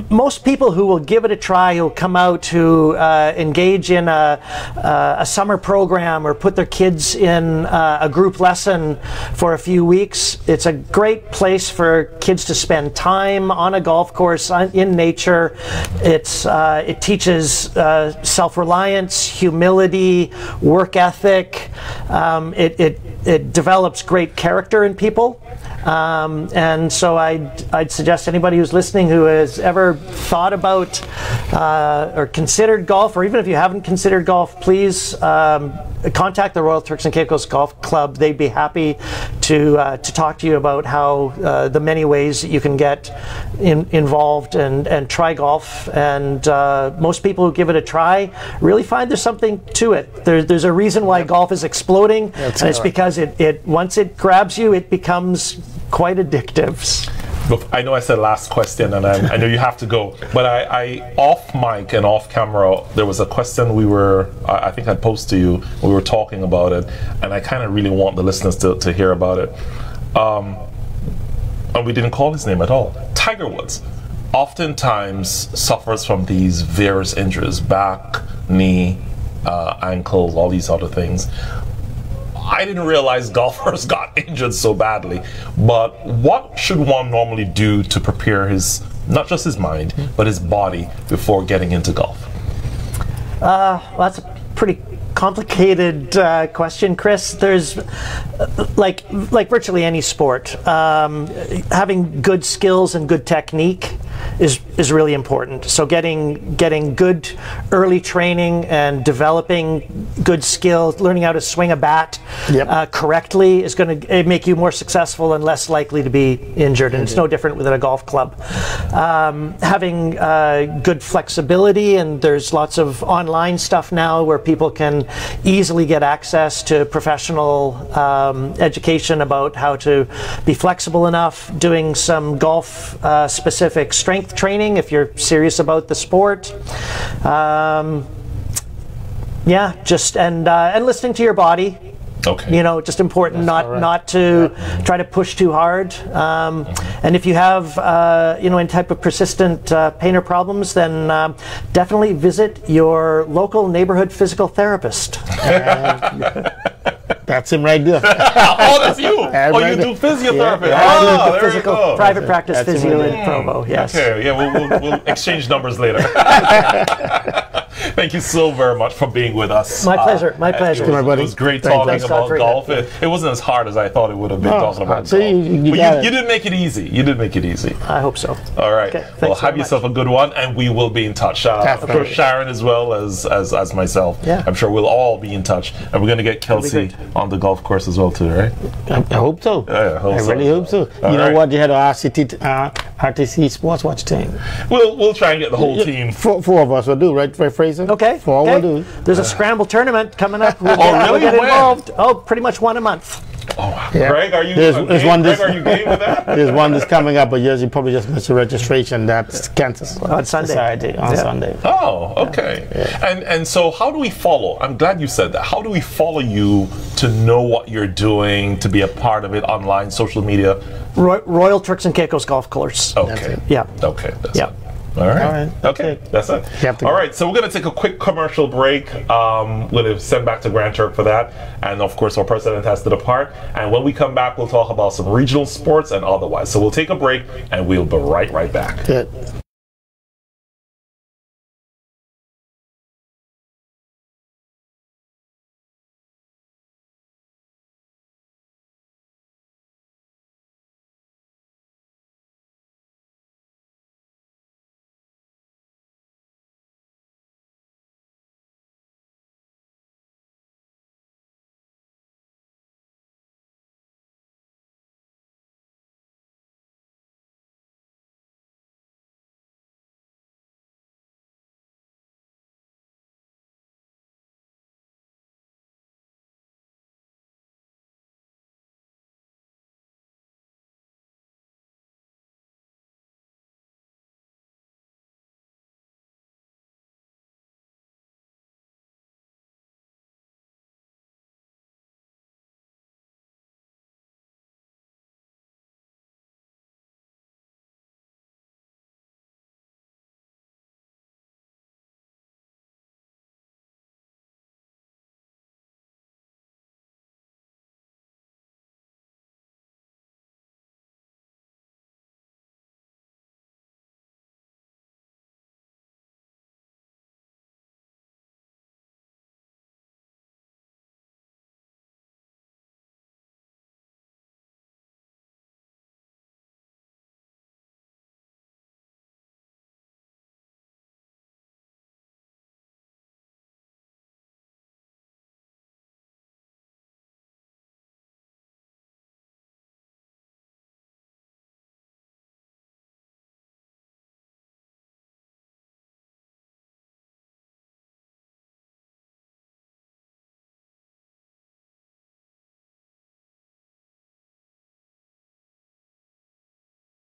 most people who will give it a try, who'll come out, who engage in a summer program or put their kids in a group lesson for a few weeks, it's a great place for kids to spend time on a golf course in nature. It teaches self-reliance, humility, work ethic. It develops great character in people. And so I'd suggest anybody who's listening who has ever thought about or considered golf, or even if you haven't considered golf, please contact the Royal Turks and Caicos Golf Club. They'd be happy to talk to you about how the many ways that you can get involved and try golf. And most people who give it a try really find there's something to it. There's a reason why golf is exploding, and it's because it once it grabs you, it becomes quite addictive. I know I said last question, and I know you have to go, but I off mic and off camera, there was a question I think I'd posed to you. We were talking about it, and I kind of really want the listeners to hear about it. And we didn't call his name at all. Tiger Woods oftentimes suffers from these various injuries: back, knee, ankles, all these other things. I didn't realize golfers got injured so badly, but what should one normally do to prepare not just his mind, but his body before getting into golf? Well, that's a pretty complicated question, Chris. There's like virtually any sport, having good skills and good technique is really important. So getting good early training and developing good skills, learning how to swing a bat correctly is going to make you more successful and less likely to be injured. And it's no different with a golf club. Having good flexibility, and there's lots of online stuff now where people can easily get access to professional education about how to be flexible enough, doing some golf specific strength training if you're serious about the sport. And listening to your body. Okay. You know, just important not to try to push too hard. And if you have any type of persistent pain or problems, then definitely visit your local neighborhood physical therapist. That's him right there. Oh, that's you. You do physiotherapy. Yeah, there you go. Private practice physio in Provo. Yes. Okay. Yeah, we'll exchange numbers later. Thank you so very much for being with us. My pleasure. My pleasure. It was great talking about golf. It wasn't as hard as I thought it would have been talking about golf. You did make it easy. You did make it easy. I hope so. All right. Okay, well, have yourself a good one, and we will be in touch. For Sharon as well as myself. Yeah. I'm sure we'll all be in touch, and we're going to get Kelsey on the golf course as well too, right? I hope so. Yeah, I really hope so. You know what? You had an RTC Sports Watch team. We'll try and get the whole team. Four of us will do, right, Fraser? Okay. Four will do. There's a scramble tournament coming up. We'll really? get involved. Oh, pretty much one a month. Oh, yeah. Greg, are you there's one Greg, are you game with that? There's one that's coming up, but you probably just missed the registration. That's Kansas on Sunday. Society on Sunday. Oh, okay. Yeah. And so how do we follow? I'm glad you said that. How do we follow you to know what you're doing, to be a part of it online, social media? Royal Turks and Caicos Golf Course. Okay. Yeah. Okay. That's yeah. it. All right. Okay. That's it. All right. So we're going to take a quick commercial break. We're going to send back to Grand Turk for that. And of course, our president has to depart. And when we come back, we'll talk about some regional sports and otherwise. So we'll take a break and we'll be right back. Good.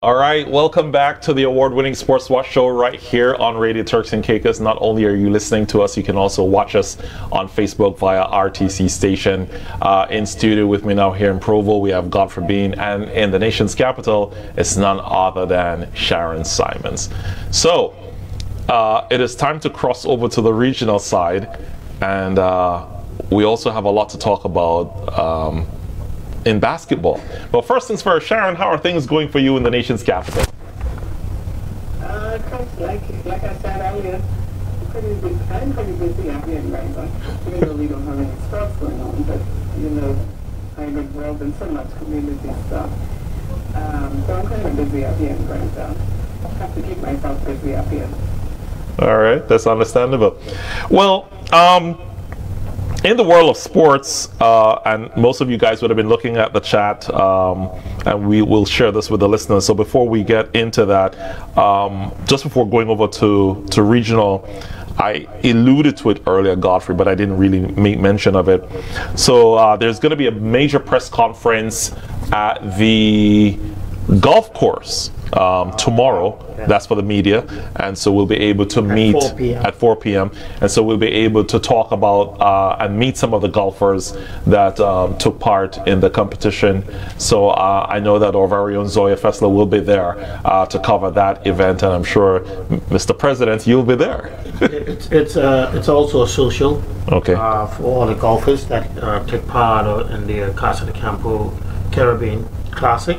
All right, welcome back to the award-winning Sports Watch Show right here on Radio Turks and Caicos. Not only are you listening to us, you can also watch us on Facebook via RTC station. In studio with me now here in Provo, we have Godfrey Bean, and in the nation's capital, it's none other than Sharon Simons. So, it is time to cross over to the regional side, and we also have a lot to talk about in basketball. But first things first, Sharon, how are things going for you in the nation's capital? Coach, like I said earlier, I'm pretty busy out here in Rainbow. Even though we don't have any sports going on, but I'm involved in so much community stuff. So I'm kind of busy out here in Rainbow. I have to keep myself busy up here. All right, that's understandable. Well, in the world of sports, and most of you guys would have been looking at the chat, and we will share this with the listeners. So before we get into that, just before going over to regional, I alluded to it earlier, Godfrey, but I didn't really make mention of it. So there's going to be a major press conference at the golf course tomorrow. That's for the media, and so we'll be able to meet at 4 p.m. And so we'll be able to talk about and meet some of the golfers that took part in the competition. So I know that our very own Zoya Fessler will be there to cover that event, and I'm sure, Mr. President, you'll be there. It's also a social Okay. for all the golfers that take part in the Casa de Campo Caribbean Classic.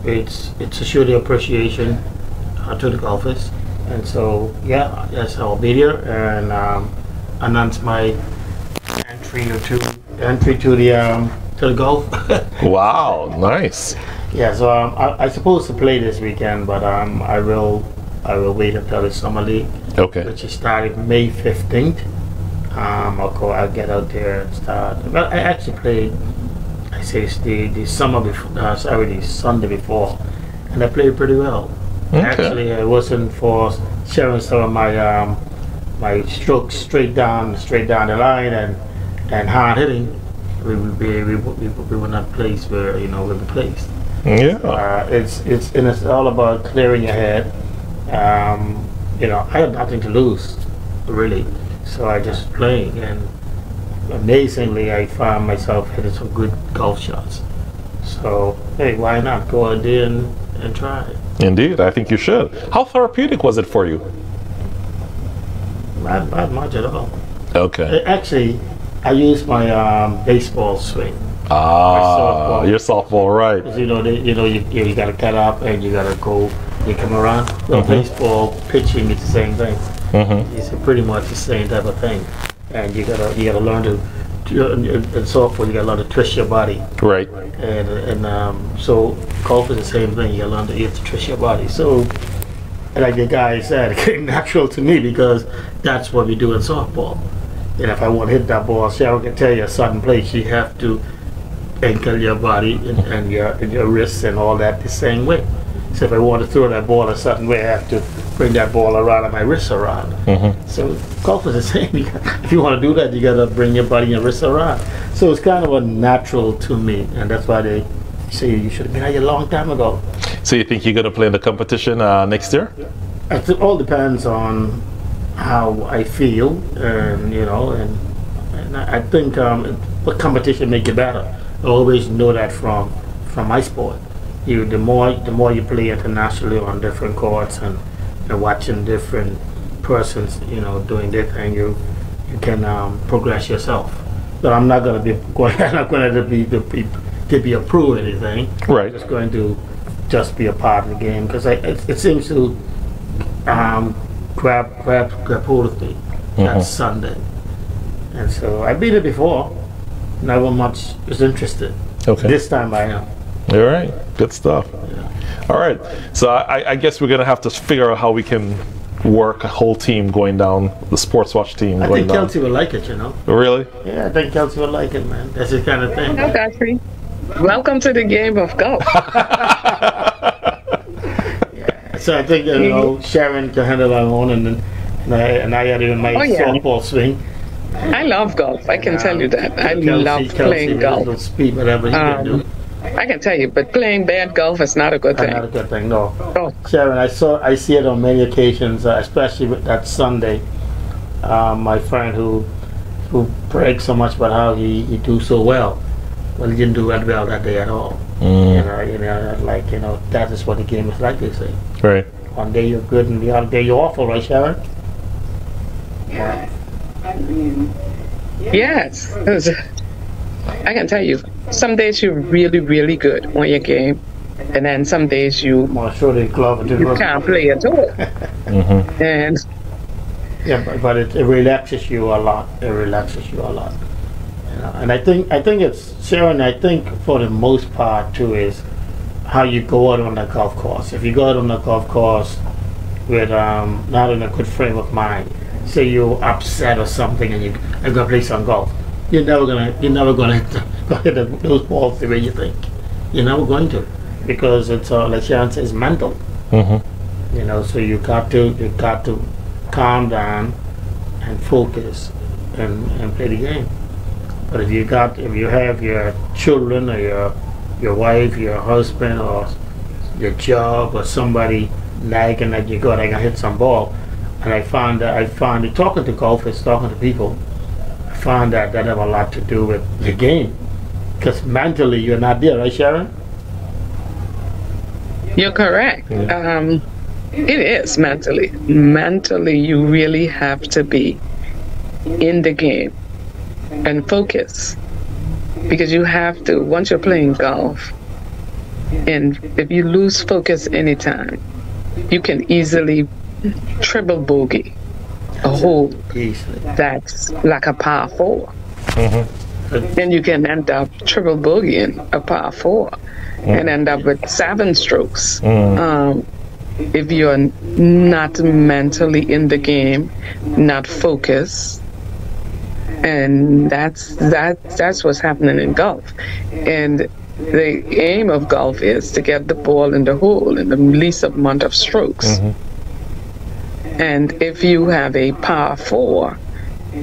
It's to show the appreciation to the golfers, and so yeah, yes, I'll be there and announce my entry to the golf. Wow, nice. Yeah, so I supposed to play this weekend, but I will wait until the summer league, Okay. which is starting May 15th. I'll get out there and start. Well, I actually played. I say it's the summer before, the Sunday before, and I played pretty well. Okay. Actually, I wasn't for sharing some of my strokes straight down the line and hard hitting. We were not placed where we'll be placed. Yeah. It's all about clearing your head. I had nothing to lose, really, so I just playing, and amazingly, I found myself hitting some good golf shots. So, hey, why not go out there and try it? Indeed, I think you should. How therapeutic was it for you? Not much at all. Okay. Actually, I used my baseball swing. Your softball, right? 'Cause you got to cut up and you got to go. You come around. Well, baseball pitching is the same thing. It's pretty much the same type of thing. And you gotta learn to in softball you gotta learn to twist your body, Right. and so golf is the same thing. You have to twist your body. So, like the guy said, it came natural to me because that's what we do in softball. And if I want to hit that ball, Cheryl can tell you a certain place, you have to anchor your body and your wrists and all that the same way. So if I want to throw that ball a certain way, I have to bring that ball around and my wrists around. So golf is the same. If you want to do that, you got to bring your body and your wrists around. So it's kind of a natural to me, and that's why they say you should have been here a long time ago. So you think you're going to play in the competition next year? It all depends on how I feel, and I think what competition make you better. I always know that from my sport. The more you play internationally on different courts and watching different persons, doing their thing, you can progress yourself. But I'm not going to be to be a pro or anything. Right. I'm just going to be a part of the game because it seems to grab hold of me that Sunday, and so I've been there before. Never much is interested. Okay. This time I am. All right. Good stuff. Yeah. All right. So I guess we're going to have to figure out how we can work a whole team going down, the Sports Watch team. I think Kelsey would like it, Really? Yeah, I think Kelsey would like it, man. That's the kind of thing. Hello, Godfrey. Welcome to the game of golf. So I think Sharon can handle her own, and I had even my softball swing. I love golf. I can tell you that. I love playing golf. Speed, whatever you can do. I can tell you, but playing bad golf is not a good thing. Not a good thing, no. Oh. Sharon, I see it on many occasions, especially with that Sunday. My friend who brags so much about how he do so well. Well, he didn't do that well that day at all. That is what the game is like, they say. Right. One day you're good and the other day you're awful, right, Sharon? Yes. I mean, Yes. I can tell you, some days you're really, really good on your game, and then some days you Well, sure the glove and you can't play at all. And yeah, but it relaxes you a lot. It relaxes you a lot. And I think it's Sharon. I think for the most part too is how you go out on the golf course. If you go out on the golf course with not in a good frame of mind, say you're upset or something, and you're gonna play some golf, you're never gonna hit those balls the way you think. You're never going to, because it's like Sharon says, mental. So you got to calm down and focus and play the game. But if you have your children or your wife, your husband, or your job, or somebody nagging that you got, I can hit some ball, and I found it talking to golfers, talking to people, I found that have a lot to do with the game, because mentally you're not there, right, Sharon? you're correct. It is mentally. Mentally, you really have to be in the game and focus, because you have to, once you're playing golf, and if you lose focus anytime, you can easily triple bogey a hole that's like a par 4. Then you can end up triple bogeying a par 4 and end up with 7 strokes. If you're not mentally in the game, not focused, and that's what's happening in golf. And the aim of golf is to get the ball in the hole in the least amount of strokes. And if you have a par 4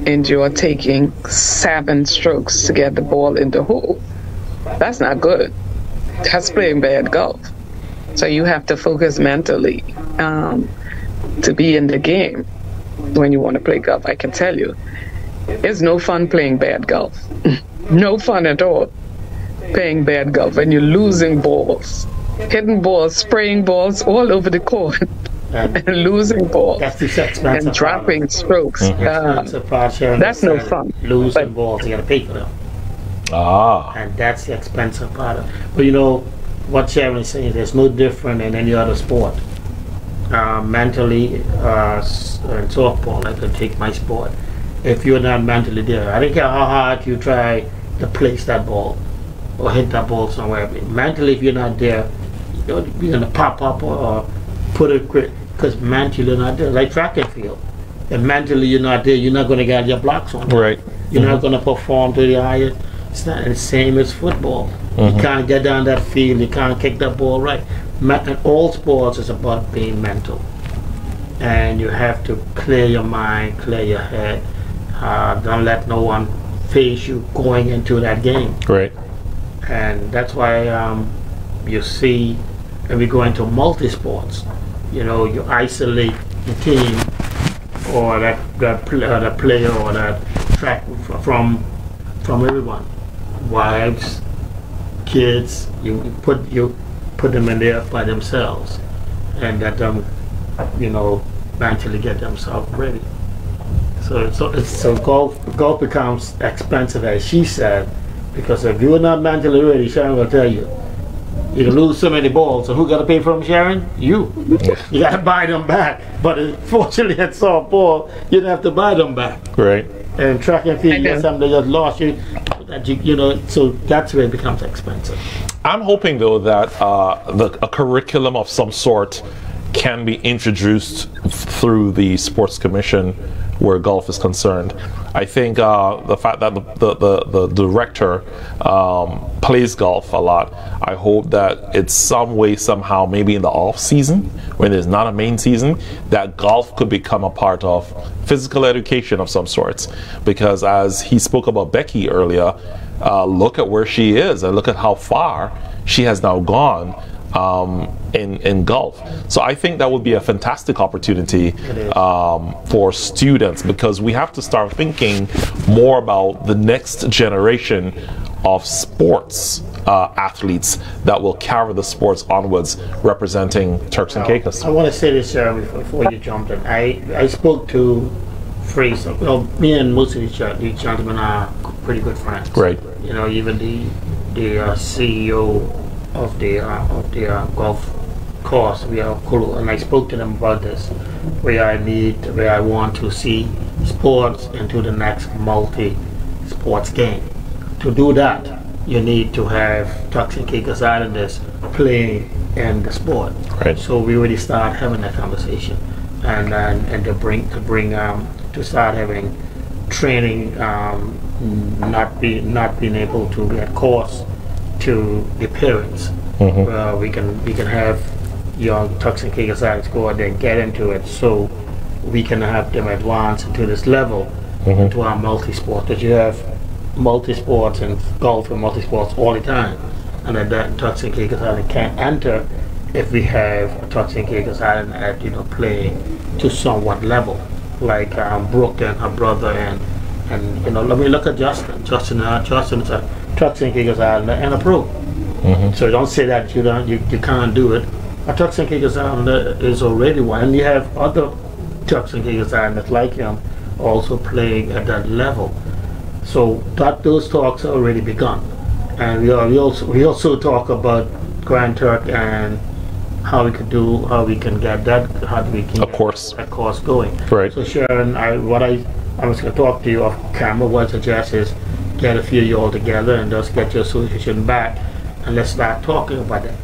and you're taking 7 strokes to get the ball in the hole, that's not good. That's playing bad golf. So you have to focus mentally to be in the game when you want to play golf. I can tell you, it's no fun playing bad golf. No fun at all playing bad golf, and you're losing balls, hitting balls, spraying balls all over the court, and losing balls, That's the expensive and dropping strokes. That's no fun. Losing balls, you got to pay for them. And that's the expensive part of it. But you know what Sharon is saying, there's no different in any other sport. Mentally, in softball, I can take my sport. If you're not mentally there, I don't care how hard you try to place that ball or hit that ball somewhere. Mentally, if you're not there, you're going to pop up or put it quick, because mentally you're not there. Like track and field. And mentally you're not there, you're not going to get your blocks on. Right. You're not going to perform to the highest. It's not the same as football. You can't get down that field, you can't kick that ball right. And all sports is about being mental. And you have to clear your mind, clear your head. Don't let no one face you going into that game. Right. And that's why you see when we go into multi-sports, you isolate the team or that player or that track from everyone. Wives, kids, you put them in there by themselves, and let them, mentally get themselves ready. So golf becomes expensive, as she said, because if you're not mentally ready, Sharon will tell you, you lose so many balls. So who got to pay for them, Sharon? You. You got to buy them back. But fortunately, at softball, you don't have to buy them back. Right. And track and field, you get something that just lost you. So that's where it becomes expensive. I'm hoping though that a curriculum of some sort can be introduced through the sports commission where golf is concerned. I think the fact that the director plays golf a lot, I hope that it's some way, somehow, maybe in the off season, when there's not a main season, that golf could become a part of physical education of some sorts. Because as he spoke about Becky earlier, look at where she is and look at how far she has now gone in golf. So I think that would be a fantastic opportunity for students, because we have to start thinking more about the next generation of sports athletes that will carry the sports onwards, representing Turks and Caicos. I want to say this, Jeremy, before you jumped in. I spoke to Fraser. Well, me and most of these gentlemen are pretty good friends. Great. You know, even the CEO of the golf course, we are cool, and I spoke to them about this, where I want to see sports into the next multi-sports game. To do that, you need to have Turks and Caicos Islanders playing in the sport. Right. So we already start having that conversation, and to start having training, not being able to get course to the parents. We can have young Turks and Caicos Islanders go out there and get into it, so we can have them advance into this level, into our multi-sport. Because you have multi-sports and golf and multi-sports all the time, and that Turks and Caicos Island can't enter if we have a Turks and Caicos Island at playing to somewhat level, like Brooke and her brother, and let me look at Justin. Justin is a Turks and Caicos Islander and a pro. So don't say that you can't do it. A Turks and Caicos Islander is already one, and you have other Turks and Caicos Islanders like him also playing at that level. So those talks are already begun, and we also talk about Grand Turk and how we can get that, that course going. Right. So Sharon, I was going to talk to you off camera. What I suggest is get a few of you all together and just get your association back, and let's start talking about that.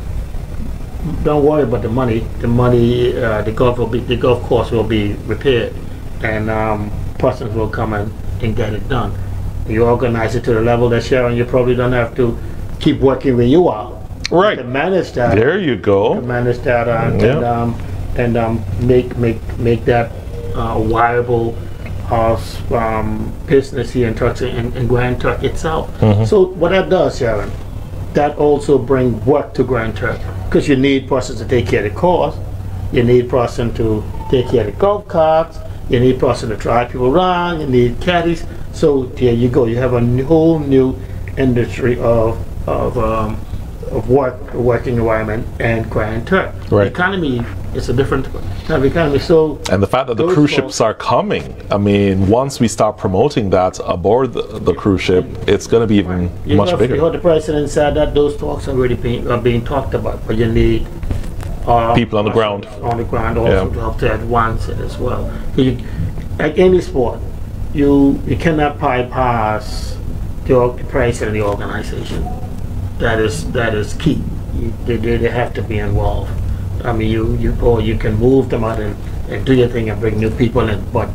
Don't worry about the money. The golf course will be repaired, and persons will come and get it done. You organize it to the level that Sharon, you probably don't have to keep working where you are. Right. You can manage that. There you go. Manage that and make that a viable business here in Turks and Grand Turk itself. So what that does, Sharon, that also brings work to Grand Turk, because you need persons to take care of the course, you need person to take care of the golf carts, you need person to drive people around, you need caddies. So there you go. You have a whole new industry of working environment and Grand Turk. Right. The economy is a different type of economy. So, and the fact that the cruise ships are coming, I mean, once we start promoting that aboard the cruise ship, it's going to be even much bigger. You heard the president said that those talks are being talked about, but you need people on the ground. On the ground also to help to advance it as well. Like any sport, you cannot bypass the president of the organization. That is key. They have to be involved. I mean, you can move them out and do your thing and bring new people in, but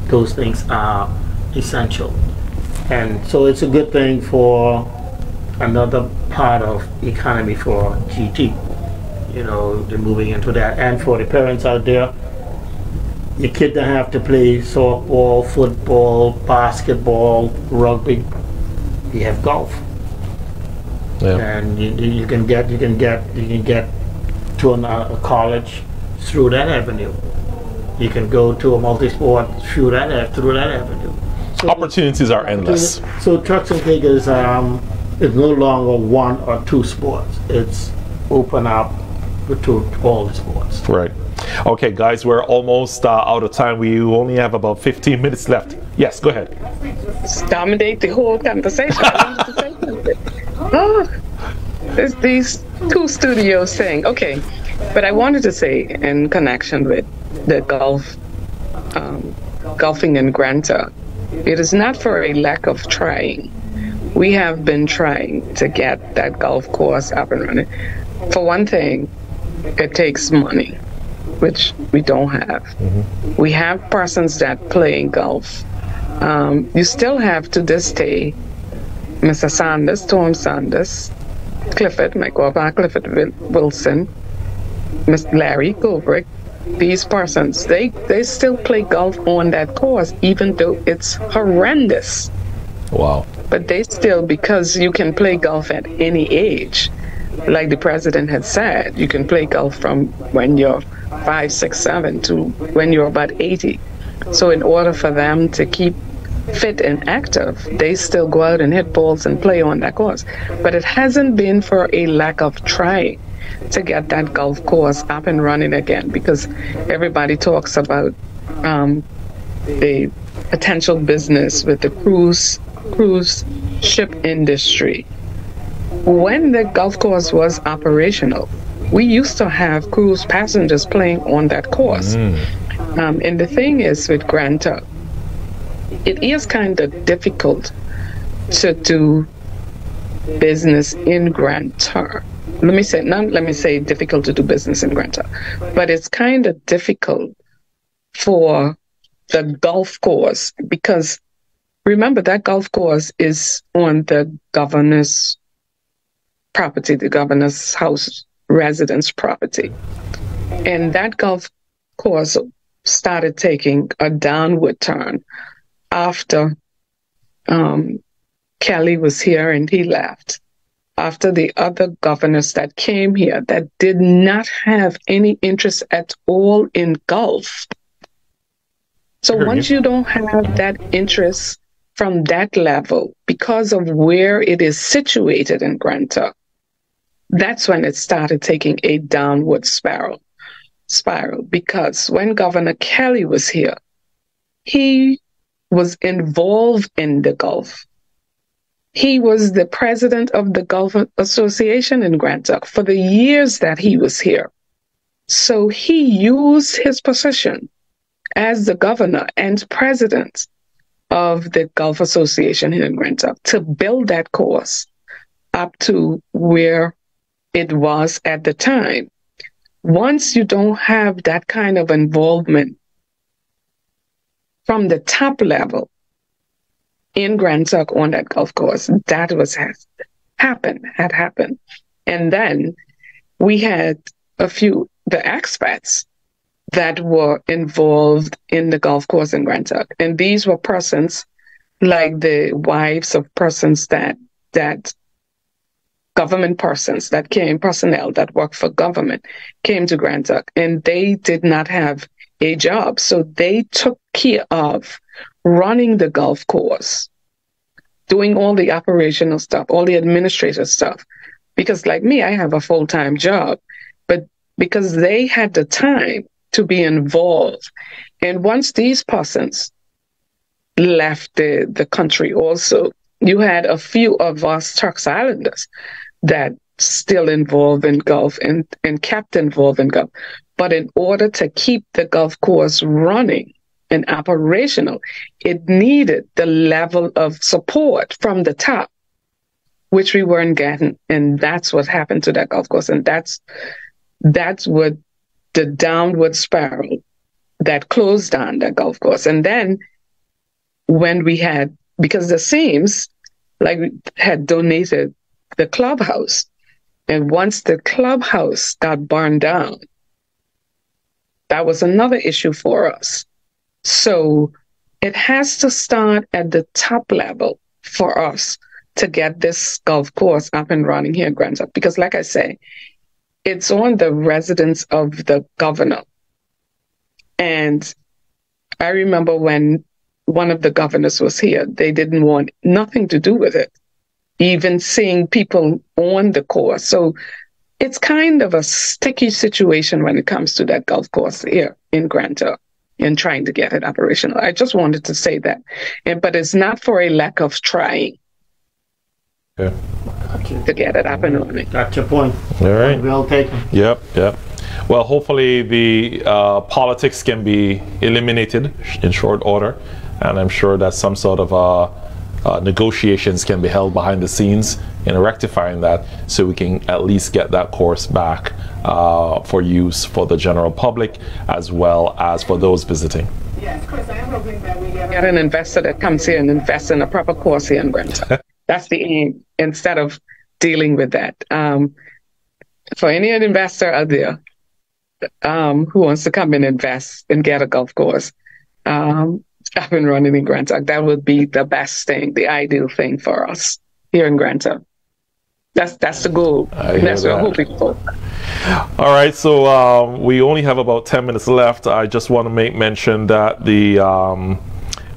those things are essential. And so it's a good thing for another part of economy for GT. They're moving into that. And for the parents out there, your kid don't have to play softball, football, basketball, rugby. You have golf. Yeah. And you can get to a college through that avenue. You can go to a multi-sport through that avenue. So opportunities are endless. So Turks and Caicos is no longer one or two sports. It's open up to all the sports. Right. Okay, guys, we're almost out of time. We only have about 15 minutes left. Yes, go ahead. Dominate the whole conversation. There's these two studios thing. Okay, but I wanted to say in connection with the golfing in Grand Turk, it is not for a lack of trying. We have been trying to get that golf course up and running. For one thing, it takes money, which we don't have. We have persons that play golf You still have to this day Mr. Sanders, Tom Sanders, Clifford, Clifford Wilson, Mr. Larry Goldbrick. These persons, they still play golf on that course, even though it's horrendous. Wow. But they still, because you can play golf at any age, like the president had said, you can play golf from when you're 5, 6, 7 to when you're about 80. So in order for them to keep fit and active, they still go out and hit balls and play on that course. But it hasn't been for a lack of trying to get that golf course up and running again, because everybody talks about the potential business with the cruise ship industry. When the golf course was operational, we used to have cruise passengers playing on that course. And the thing is with Grand Turk, it is kind of difficult to do business in Grand Turk. Let me say difficult to do business in Grand Turk, but it's kind of difficult for the golf course, because remember that golf course is on the governor's property, the governor's house residence property. And that golf course started taking a downward turn after Kelly was here and he left. After the other governors that came here that did not have any interest at all in golf. So once you don't have that interest from that level, because of where it is situated in Grand Turk, that's when it started taking a downward spiral. Because when Governor Kelly was here, he was involved in the golf. He was the president of the Golf Association in Grand Turk for the years that he was here. So he used his position as the governor and president of the Golf Association here in Grand Turk to build that course up to where it was at the time. Once you don't have that kind of involvement from the top level in Grand Turk on that golf course, that had happened. And then we had the expats that were involved in the golf course in Grand Turk. And these were persons like the wives of persons that government persons that came, personnel that worked for government, came to Grand Turk, and they did not have a job. So they took care of running the golf course, doing all the operational stuff, all the administrative stuff. Because like me, I have a full-time job, but because they had the time to be involved. And once these persons left the country also, you had a few of us Turks Islanders that still involved in golf and kept involved in golf. But in order to keep the golf course running and operational, it needed the level of support from the top, which we weren't getting. And that's what happened to that golf course. And that's what the downward spiral that closed down that golf course. And then when we had, because the Seams, like, had donated the clubhouse. And once the clubhouse got burned down, that was another issue for us. So it has to start at the top level for us to get this golf course up and running here in Grand Turk. Because like I say, it's on the residence of the governor. And I remember when one of the governors was here, they didn't want nothing to do with it, even seeing people on the course. So it's kind of a sticky situation when it comes to that golf course here in Grand Turk and trying to get it operational. I just wanted to say that. But it's not for a lack of trying to get it up and running. Got your point. All right. Well taken. Yep. Well, hopefully the politics can be eliminated in short order. And I'm sure that some sort of negotiations can be held behind the scenes in rectifying that, so we can at least get that course back for use for the general public as well as for those visiting. Yes, Chris, I am hoping that we get an investor that comes here and invests in a proper course here in Grand Turks. That's the aim, instead of dealing with that. For any investor out there who wants to come and invest and get a golf course up and running in Grand Turks, that would be the best thing, the ideal thing for us here in Grand Turks. That's the goal. That's what we're hoping for. All right, so we only have about 10 minutes left. I just want to make mention that the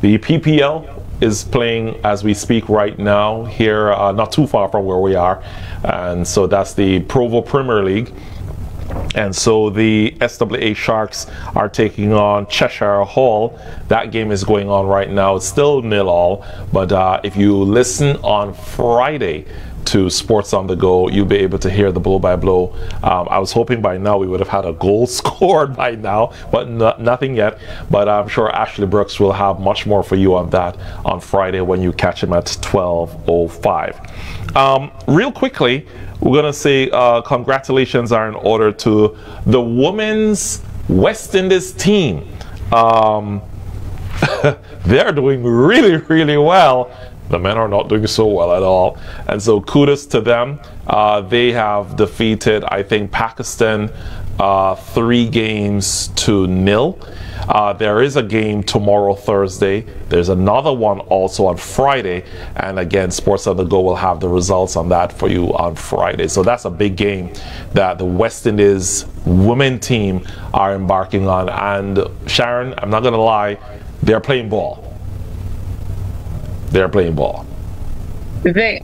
PPL is playing as we speak right now here, not too far from where we are, and so that's the Provo Premier League. And so the SWA Sharks are taking on Cheshire Hall. That game is going on right now. It's still 0-0, but if you listen on Friday to Sports on the Go, you'll be able to hear the blow-by-blow. I was hoping by now we would have had a goal scored by now, but nothing yet. But I'm sure Ashley Brooks will have much more for you on that on Friday when you catch him at 12:05. Real quickly, we're going to say congratulations are in order to the women's West Indies team. They're doing really, really well. The men are not doing so well at all. And so kudos to them. They have defeated, I think, Pakistan 3-0. There is a game tomorrow, Thursday. There's another one also on Friday. And again, Sports on the Go will have the results on that for you on Friday. So that's a big game that the West Indies women team are embarking on. And Sharon, I'm not going to lie, they're playing ball. They're playing ball. They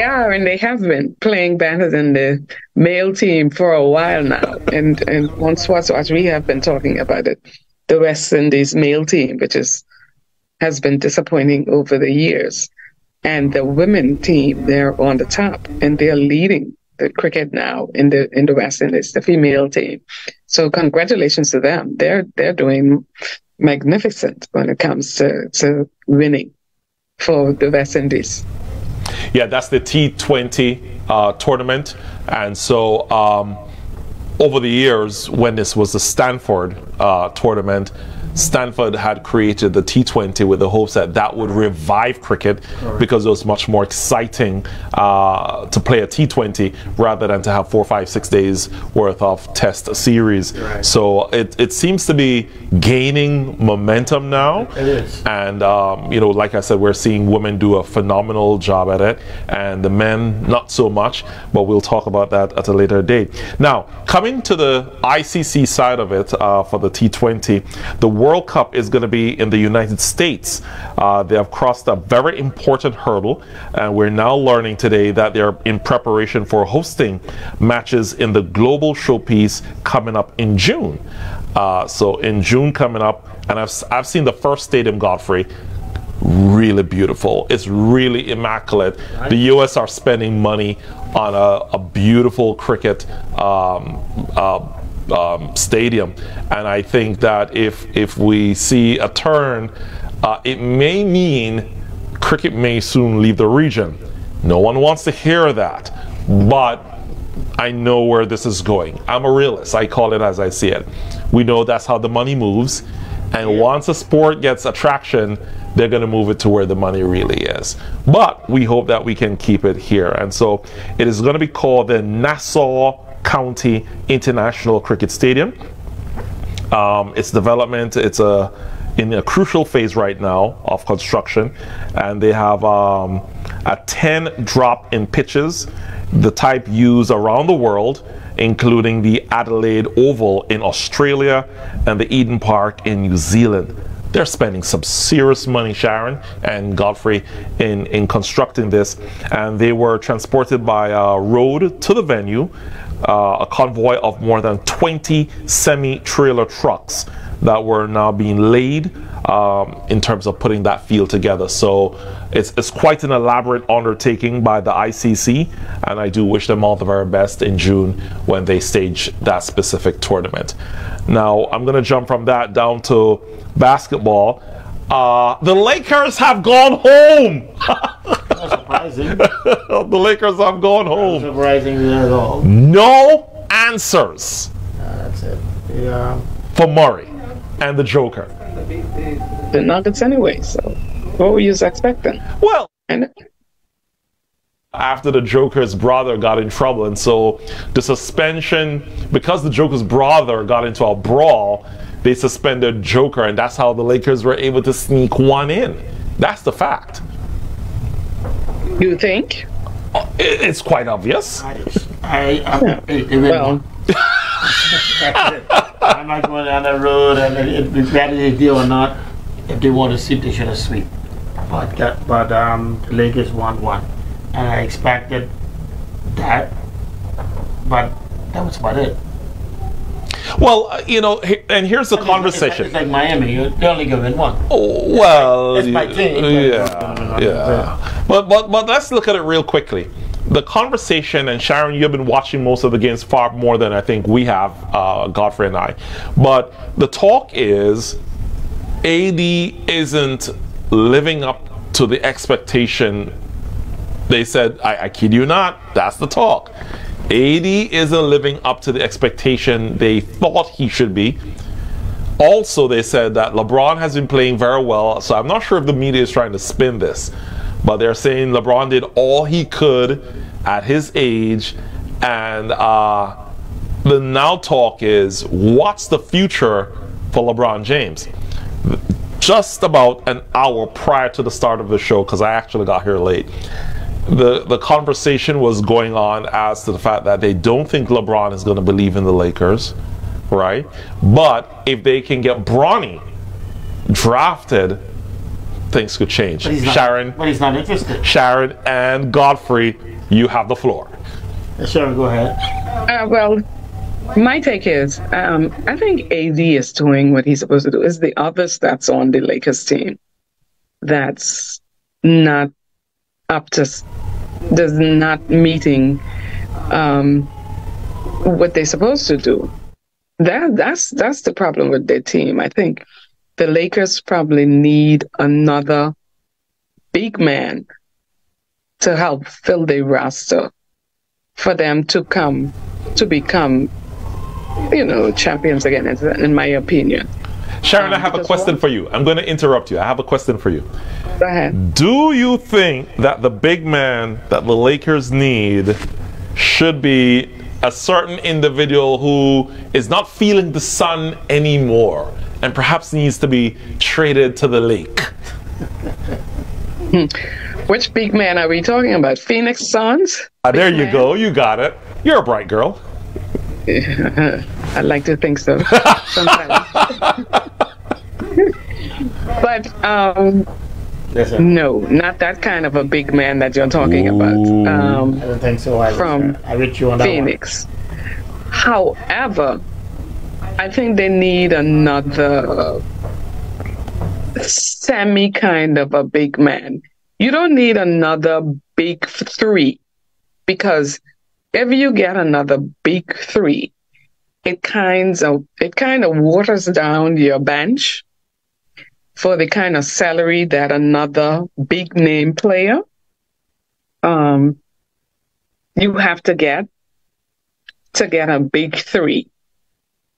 are, and they have been playing better than the male team for a while now. And on Sports Watch, we have been talking about it. The West Indies male team, which has been disappointing over the years. And the women team, they're on the top, and they're leading the cricket now in the West Indies, the female team. So congratulations to them. They're doing magnificent when it comes to winning for the West Indies. Yeah, that's the T20 tournament. And so over the years, when this was the Stanford tournament, Stanford had created the T20 with the hopes that that would revive cricket, because it was much more exciting to play a T20 rather than to have 4, 5, 6 days worth of test series. Right. So it seems to be gaining momentum now. It is. And you know, like I said, we're seeing women do a phenomenal job at it, and the men not so much, but we'll talk about that at a later date. Now, coming to the ICC side of it, for the T20, the World Cup is going to be in the United States. They have crossed a very important hurdle, and we're now learning today that they're in preparation for hosting matches in the global showpiece coming up in June. So in June coming up, and I've seen the first stadium, Godfrey. Really beautiful. It's really immaculate. The US are spending money on a beautiful cricket stadium, and I think that if we see a turn, it may mean cricket may soon leave the region. No one wants to hear that, but I know where this is going. I'm a realist. I call it as I see it. We know that's how the money moves, and once a sport gets attraction, they're going to move it to where the money really is. But we hope that we can keep it here, and so it is going to be called the Nassau County International Cricket Stadium. Its development, it's in a crucial phase right now of construction, and they have a 10 drop-in pitches, the type used around the world, including the Adelaide Oval in Australia and the Eden Park in New Zealand. They're spending some serious money, Sharon and Godfrey, in constructing this, and they were transported by road to the venue, a convoy of more than 20 semi-trailer trucks that were now being laid in terms of putting that field together. So it's quite an elaborate undertaking by the ICC, and I do wish them all the very best in June when they stage that specific tournament. Now I'm going to jump from that down to basketball. The Lakers have gone home. Not surprising. The Lakers have gone home. Not surprising at all. No answers That's it. Yeah. for Murray. and the Joker. The Nuggets anyway, so what were you expecting? Well, And after the Joker's brother got in trouble, and so the suspension, because the Joker's brother got into a brawl, they suspended Joker, and that's how the Lakers were able to sneak one in. That's the fact. you think? It's quite obvious. Well, I'm not going down the road, and it'd be better they do or not. If they want to sweep, they should have sweep. But the Lakers won one, and I expected that. But that was about it. Well, you know, and here's the conversation. It's like Miami. They only go in one. Oh, well, It's my team. yeah. But let's look at it real quickly. The conversation, and Sharon, you've been watching most of the games far more than I think we have, Godfrey and I. But the talk is AD isn't living up to the expectation. They said, I kid you not, that's the talk. AD isn't living up to the expectation they thought he should be. Also, they said that LeBron has been playing very well, so I'm not sure if the media is trying to spin this, but they're saying LeBron did all he could at his age, and the now talk is, what's the future for LeBron James? Just about an hour prior to the start of the show, because I actually got here late, the conversation was going on as to the fact that they don't think LeBron is going to believe in the Lakers, right? But if they can get Bronny drafted, things could change. But Sharon, but he's not interested. Sharon and Godfrey, you have the floor. Sharon, go ahead. well, my take is, I think AD is doing what he's supposed to do. It's the others that's on the Lakers team that's not up to, does not meeting what they're supposed to do. That's the problem with their team. I think the Lakers probably need another big man to help fill their roster for them to become, champions again, in my opinion. Sharon, I have a question for you. I'm going to interrupt you. I have a question for you. Go ahead. Do you think that the big man that the Lakers need should be a certain individual who is not feeling the sun anymore and perhaps needs to be traded to the lake? Which big man are we talking about? Phoenix Suns? There you go. You got it. You're a bright girl. I'd like to think so sometimes. But no, not that kind of a big man that you're talking about. I don't think so. From I with you on that Phoenix. However, I think they need another semi kind of a big man. You don't need another big three, because if you get another big three, it kind of waters down your bench for the kind of salary that another big name player you have to get a big three.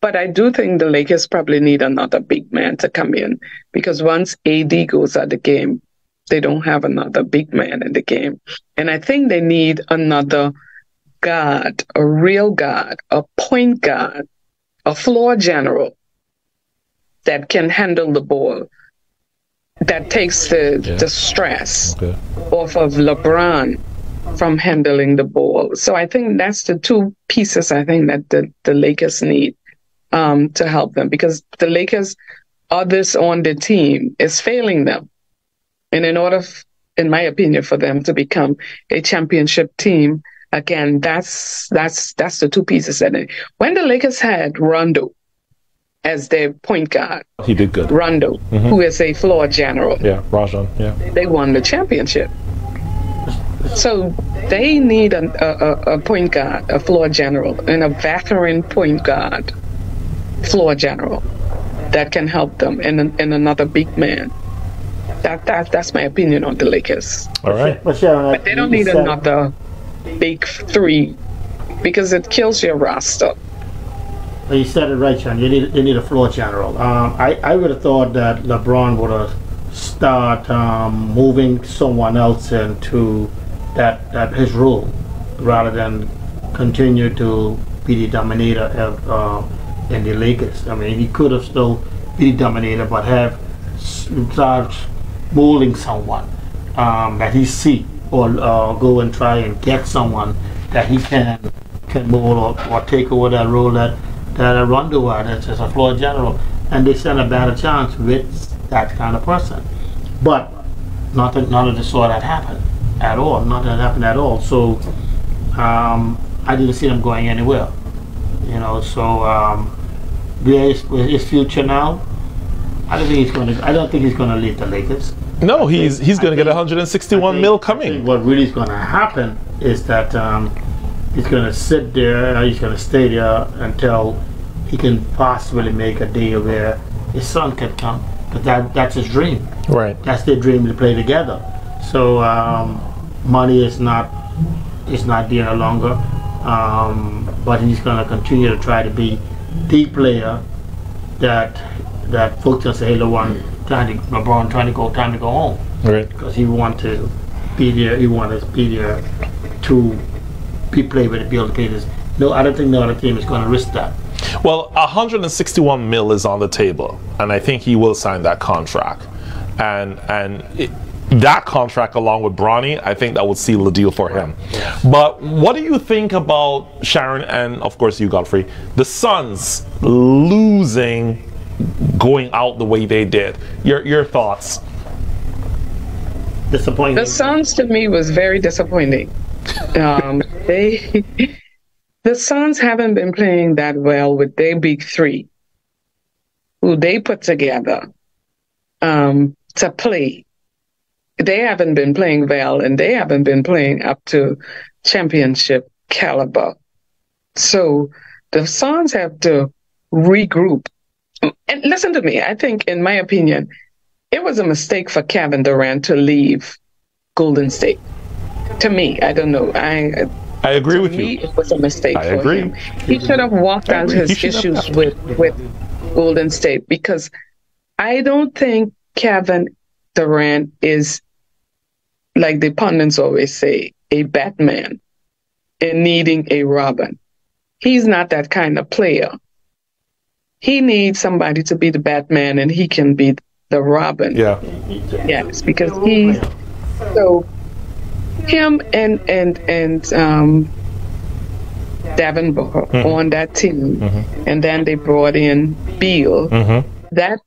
But I do think the Lakers probably need another big man to come in, because once AD goes out of the game, they don't have another big man in the game. And I think they need another guard, a real guard, a point guard, a floor general that can handle the ball, that takes the stress off of LeBron from handling the ball. So I think that's the two pieces I think that the Lakers need to help them, because the Lakers, others on the team, is failing them. And in order, in my opinion, for them to become a championship team, again, that's the two pieces. When the Lakers had Rondo as their point guard, he did good. Rondo, who is a floor general. Yeah, Rajon. Yeah, they won the championship. So they need a point guard, a floor general, and a veteran point guard, floor general, that can help them, and another big man. That's my opinion on the Lakers. All right. But they don't need another big three, because it kills your roster. You said it right, Sean. You need a floor general. I would have thought that LeBron would have start moving someone else into that his role, rather than continue to be the dominator in the Lakers. I mean, he could have still be the dominator, but have start molding someone that he see, or go and try and get someone that he can mold, or take over that role that Rondo had as a floor general, and they stand a better chance with that kind of person. But none of the sort that happened at all. None of that happened at all. So I didn't see them going anywhere. You know. So where is his future now? I don't think he's going to leave the Lakers. No, he's going to get 161 mil coming. What really is going to happen is that he's going to sit there. He's going to stay there until he can possibly make a deal where his son can come. But that's his dream. Right. That's their dream, to play together. So money is not there no longer. But he's going to continue to try to be the player that folks will say, hey, LeBron trying to go home. Right. Because he want to be there. He wants to be there to play with the be able to play this. No, I don't think no other team is going to risk that. Well, 161 mil is on the table, and I think he will sign that contract. And that contract, along with Bronny, I think that would seal the deal for him. But what do you think about Sharon and, of course, you, Godfrey, the Suns losing, going out the way they did? Your thoughts? Disappointing. The Suns, to me, was very disappointing. The Suns haven't been playing that well with their big three, who they put together to play. They haven't been playing well, and they haven't been playing up to championship caliber. So the Suns have to regroup. And listen to me, I think, in my opinion, it was a mistake for Kevin Durant to leave Golden State. To me, I don't know. I agree with you. you. It was a mistake I for agree. him. He should have walked out his issues with Golden State, because I don't think Kevin Durant is, like the pundits always say, a Batman and needing a Robin. He's not that kind of player. He needs somebody to be the Batman, and he can be the Robin. Yeah. Yes, because he's so. Him and Davenport on that team, and then they brought in Beal. That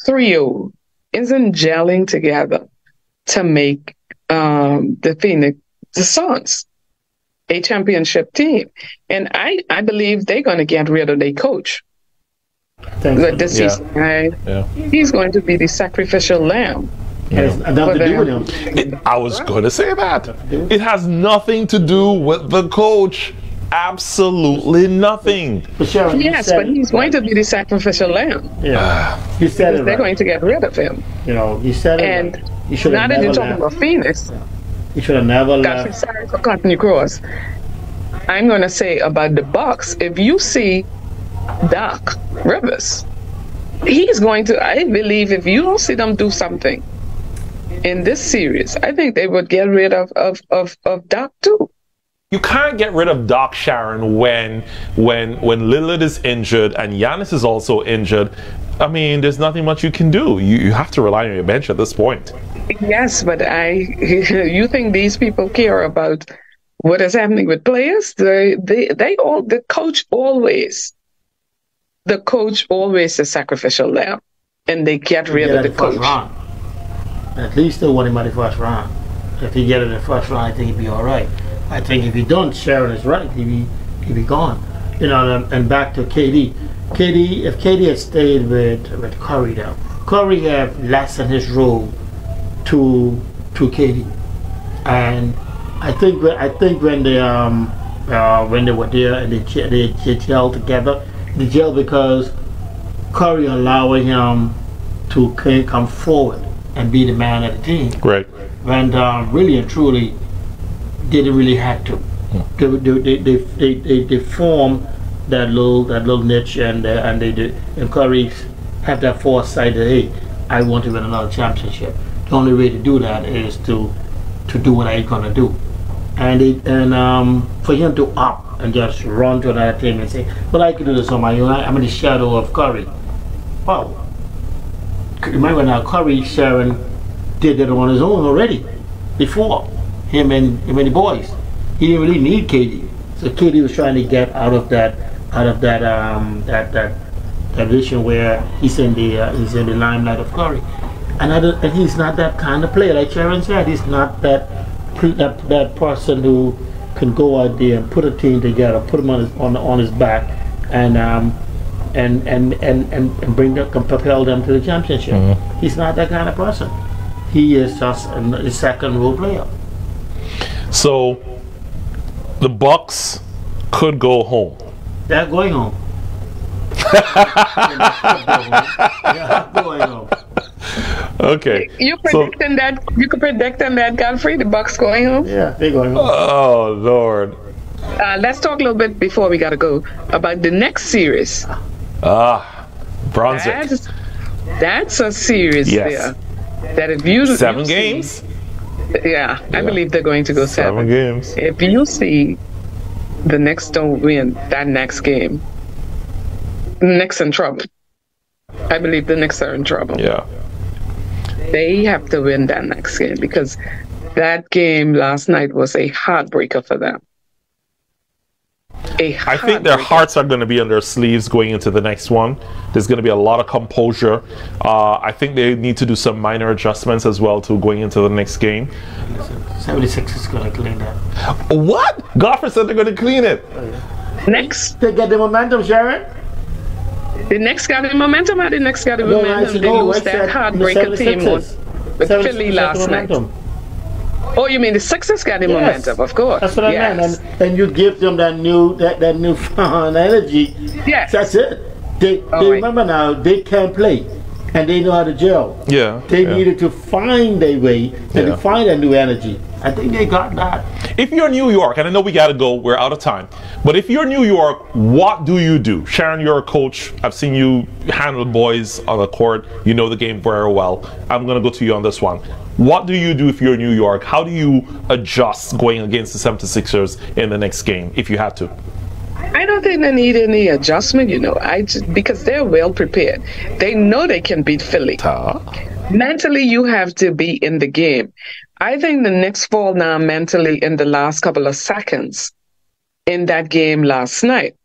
trio isn't gelling together to make the Suns a championship team. And I believe they're going to get rid of their coach. This season, he's going to be the sacrificial lamb. I was going to say that. It has nothing to do with the coach. Absolutely nothing. But Sharon, yes, but he's going to be the sacrificial lamb. Yeah, you said it. They're going to get rid of him. You know, you said it. And you should have now that you're talking about Phoenix, you should have never left. Sorry for cutting you across. I'm going to say about the Bucks. If you see Doc Rivers, he's going to. I believe if you don't see them do something in this series, I think they would get rid of Doc too. You can't get rid of Doc, Sharon, when Lillard is injured and Giannis is also injured. I mean, there's nothing much you can do. You have to rely on your bench at this point. Yes, but you think these people care about what is happening with players? The coach always is sacrificial lamb, and they get rid of the coach. At least they want him at the first round. If he get it in the first round, I think he'd be all right. I think if he don't, Sharon is right. He'd be gone. You know, and back to KD. If KD had stayed with Curry now, Curry have lessened his role to KD, and I think when they were there and they gelled together, they gelled because Curry allowing him to come forward and be the man of the team. Right. And really and truly, they didn't really have to. They form that little niche, and they do. And Curry have that foresight that, hey, I want to win another championship. The only way to do that is to do what I'm gonna do, and for him to up and just run to another team and say, well, I can do this on my own. I'm in the shadow of Curry. Wow. Remember now, Curry, Sharon did that on his own already before him and the boys. He didn't really need KD. So KD was trying to get out of that vision where he's in the limelight of Curry, and he's not that kind of player. Like Sharon said, he's not that person who can go out there and put a team together, put him on his back, and bring them, propel them to the championship. Mm-hmm. He's not that kind of person. He is just a second role player. So the Bucks could go home. They're going home. They're going home. Okay. You predicting that? You could predict that, Godfrey, the Bucks going home? Yeah, they're going home. Oh Lord. Let's talk a little bit before we gotta go about the next series. Brunswick. That's a series there. That if you 7 games. Yeah, I believe they're going to go 7 games. If you see the Knicks don't win that next game, Knicks in trouble. I believe the Knicks are in trouble. Yeah. They have to win that next game because that game last night was a heartbreaker for them. I think their hearts are going to be on their sleeves going into the next one. There's going to be a lot of composure. I think they need to do some minor adjustments as well to going into the next game. 76 is going to clean that. What? Goffert said they're going to clean it. Next. They get the momentum, Sharon. The Knicks got the momentum, or the Knicks got the momentum? They lose that heartbreaker team with Philly last night. Oh, you mean the Sixers got the momentum? Of course. That's what I meant. And you give them that new fun energy. Yes. That's it. They remember now, they can play. And they know how to gel. Yeah. They needed to find their way and to find a new energy. I think they got that. If you're New York, and I know we got to go, we're out of time. But if you're New York, what do you do? Sharon, you're a coach. I've seen you handle boys on the court. You know the game very well. I'm going to go to you on this one. What do you do if you're New York? How do you adjust going against the 76ers in the next game if you had to? I don't think they need any adjustment, because they're well prepared. They know they can beat Philly. Mentally, you have to be in the game. I think the Knicks fall down mentally in the last couple of seconds in that game last night.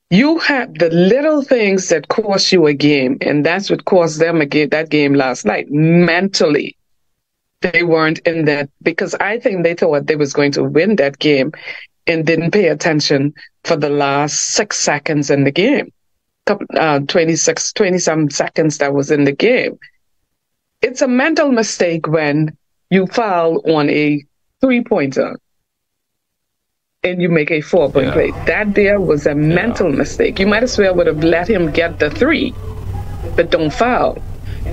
You have the little things that cost you a game, and that's what cost them that game last night. Mentally, they weren't in that because I think they thought they was going to win that game and didn't pay attention for the last 6 seconds in the game. 20-some seconds that was in the game. It's a mental mistake when you foul on a 3-pointer and you make a 4-point play. That there was a mental mistake. You might as well would have let him get the 3, but don't foul.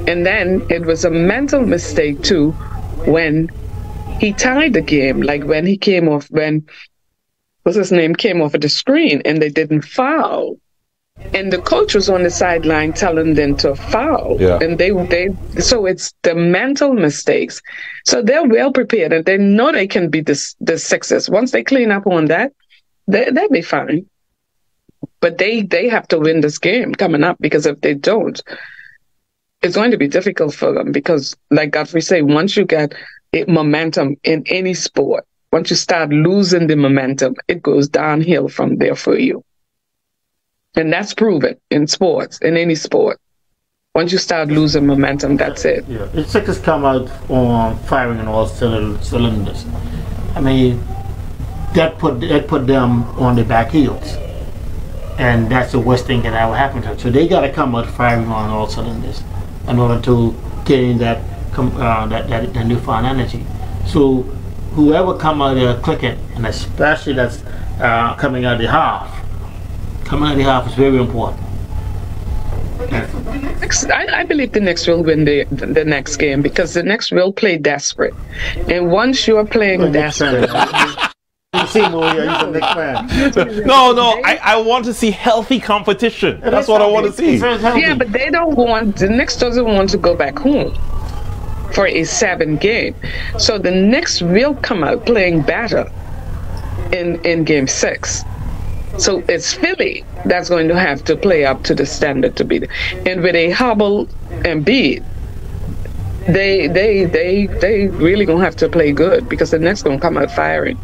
And then it was a mental mistake too when he tied the game, like when he came off, what's his name, came off of the screen and they didn't foul. And the coach was on the sideline telling them to foul. Yeah. And so it's the mental mistakes. So they're well prepared and they know they can beat the Sixers. Once they clean up on that, they'll be fine. But they have to win this game coming up because if they don't, it's going to be difficult for them because, like Godfrey said, once you get momentum in any sport, once you start losing the momentum, it goes downhill from there for you. And that's proven in sports, in any sport. Once you start losing momentum, that's it. Yeah, the Sixers come out on firing on all cylinders. I mean, that put them on their back heels. And that's the worst thing that ever happened to them. So they got to come out firing on all cylinders in order to gain that newfound energy. So whoever come out there clicking, and especially that's coming out the half is very important. I believe the Knicks will win the next game because the Knicks will play desperate. And once you're playing desperate, team over here. He's a Knicks fan. No, I want to see healthy competition. That's what I want to see. Yeah, but they don't want, the Knicks doesn't want to go back home for a 7 game. So the Knicks will come out playing better in game 6. So it's Philly that's going to have to play up to the standard to beat it. And with a hobble and beat, they really gonna have to play good because the Knicks gonna come out firing.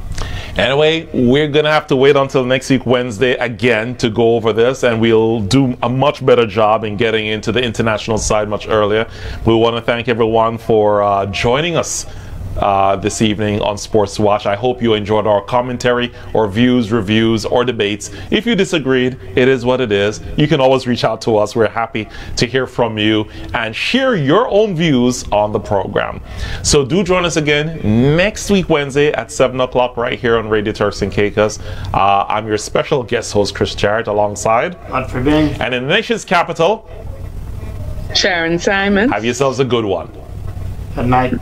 Anyway, we're gonna have to wait until next week Wednesday again to go over this, and we'll do a much better job in getting into the international side much earlier. We want to thank everyone for joining us this evening on Sports Watch. I hope you enjoyed our commentary or views, reviews, or debates. If you disagreed, it is what it is. You can always reach out to us. We're happy to hear from you and share your own views on the program. So do join us again next week Wednesday at 7 o'clock right here on Radio Turks and Caicos. I'm your special guest host, Chris Jarrett, alongside and in the nation's capital, Sharon Simon. have yourselves a good one. Good night.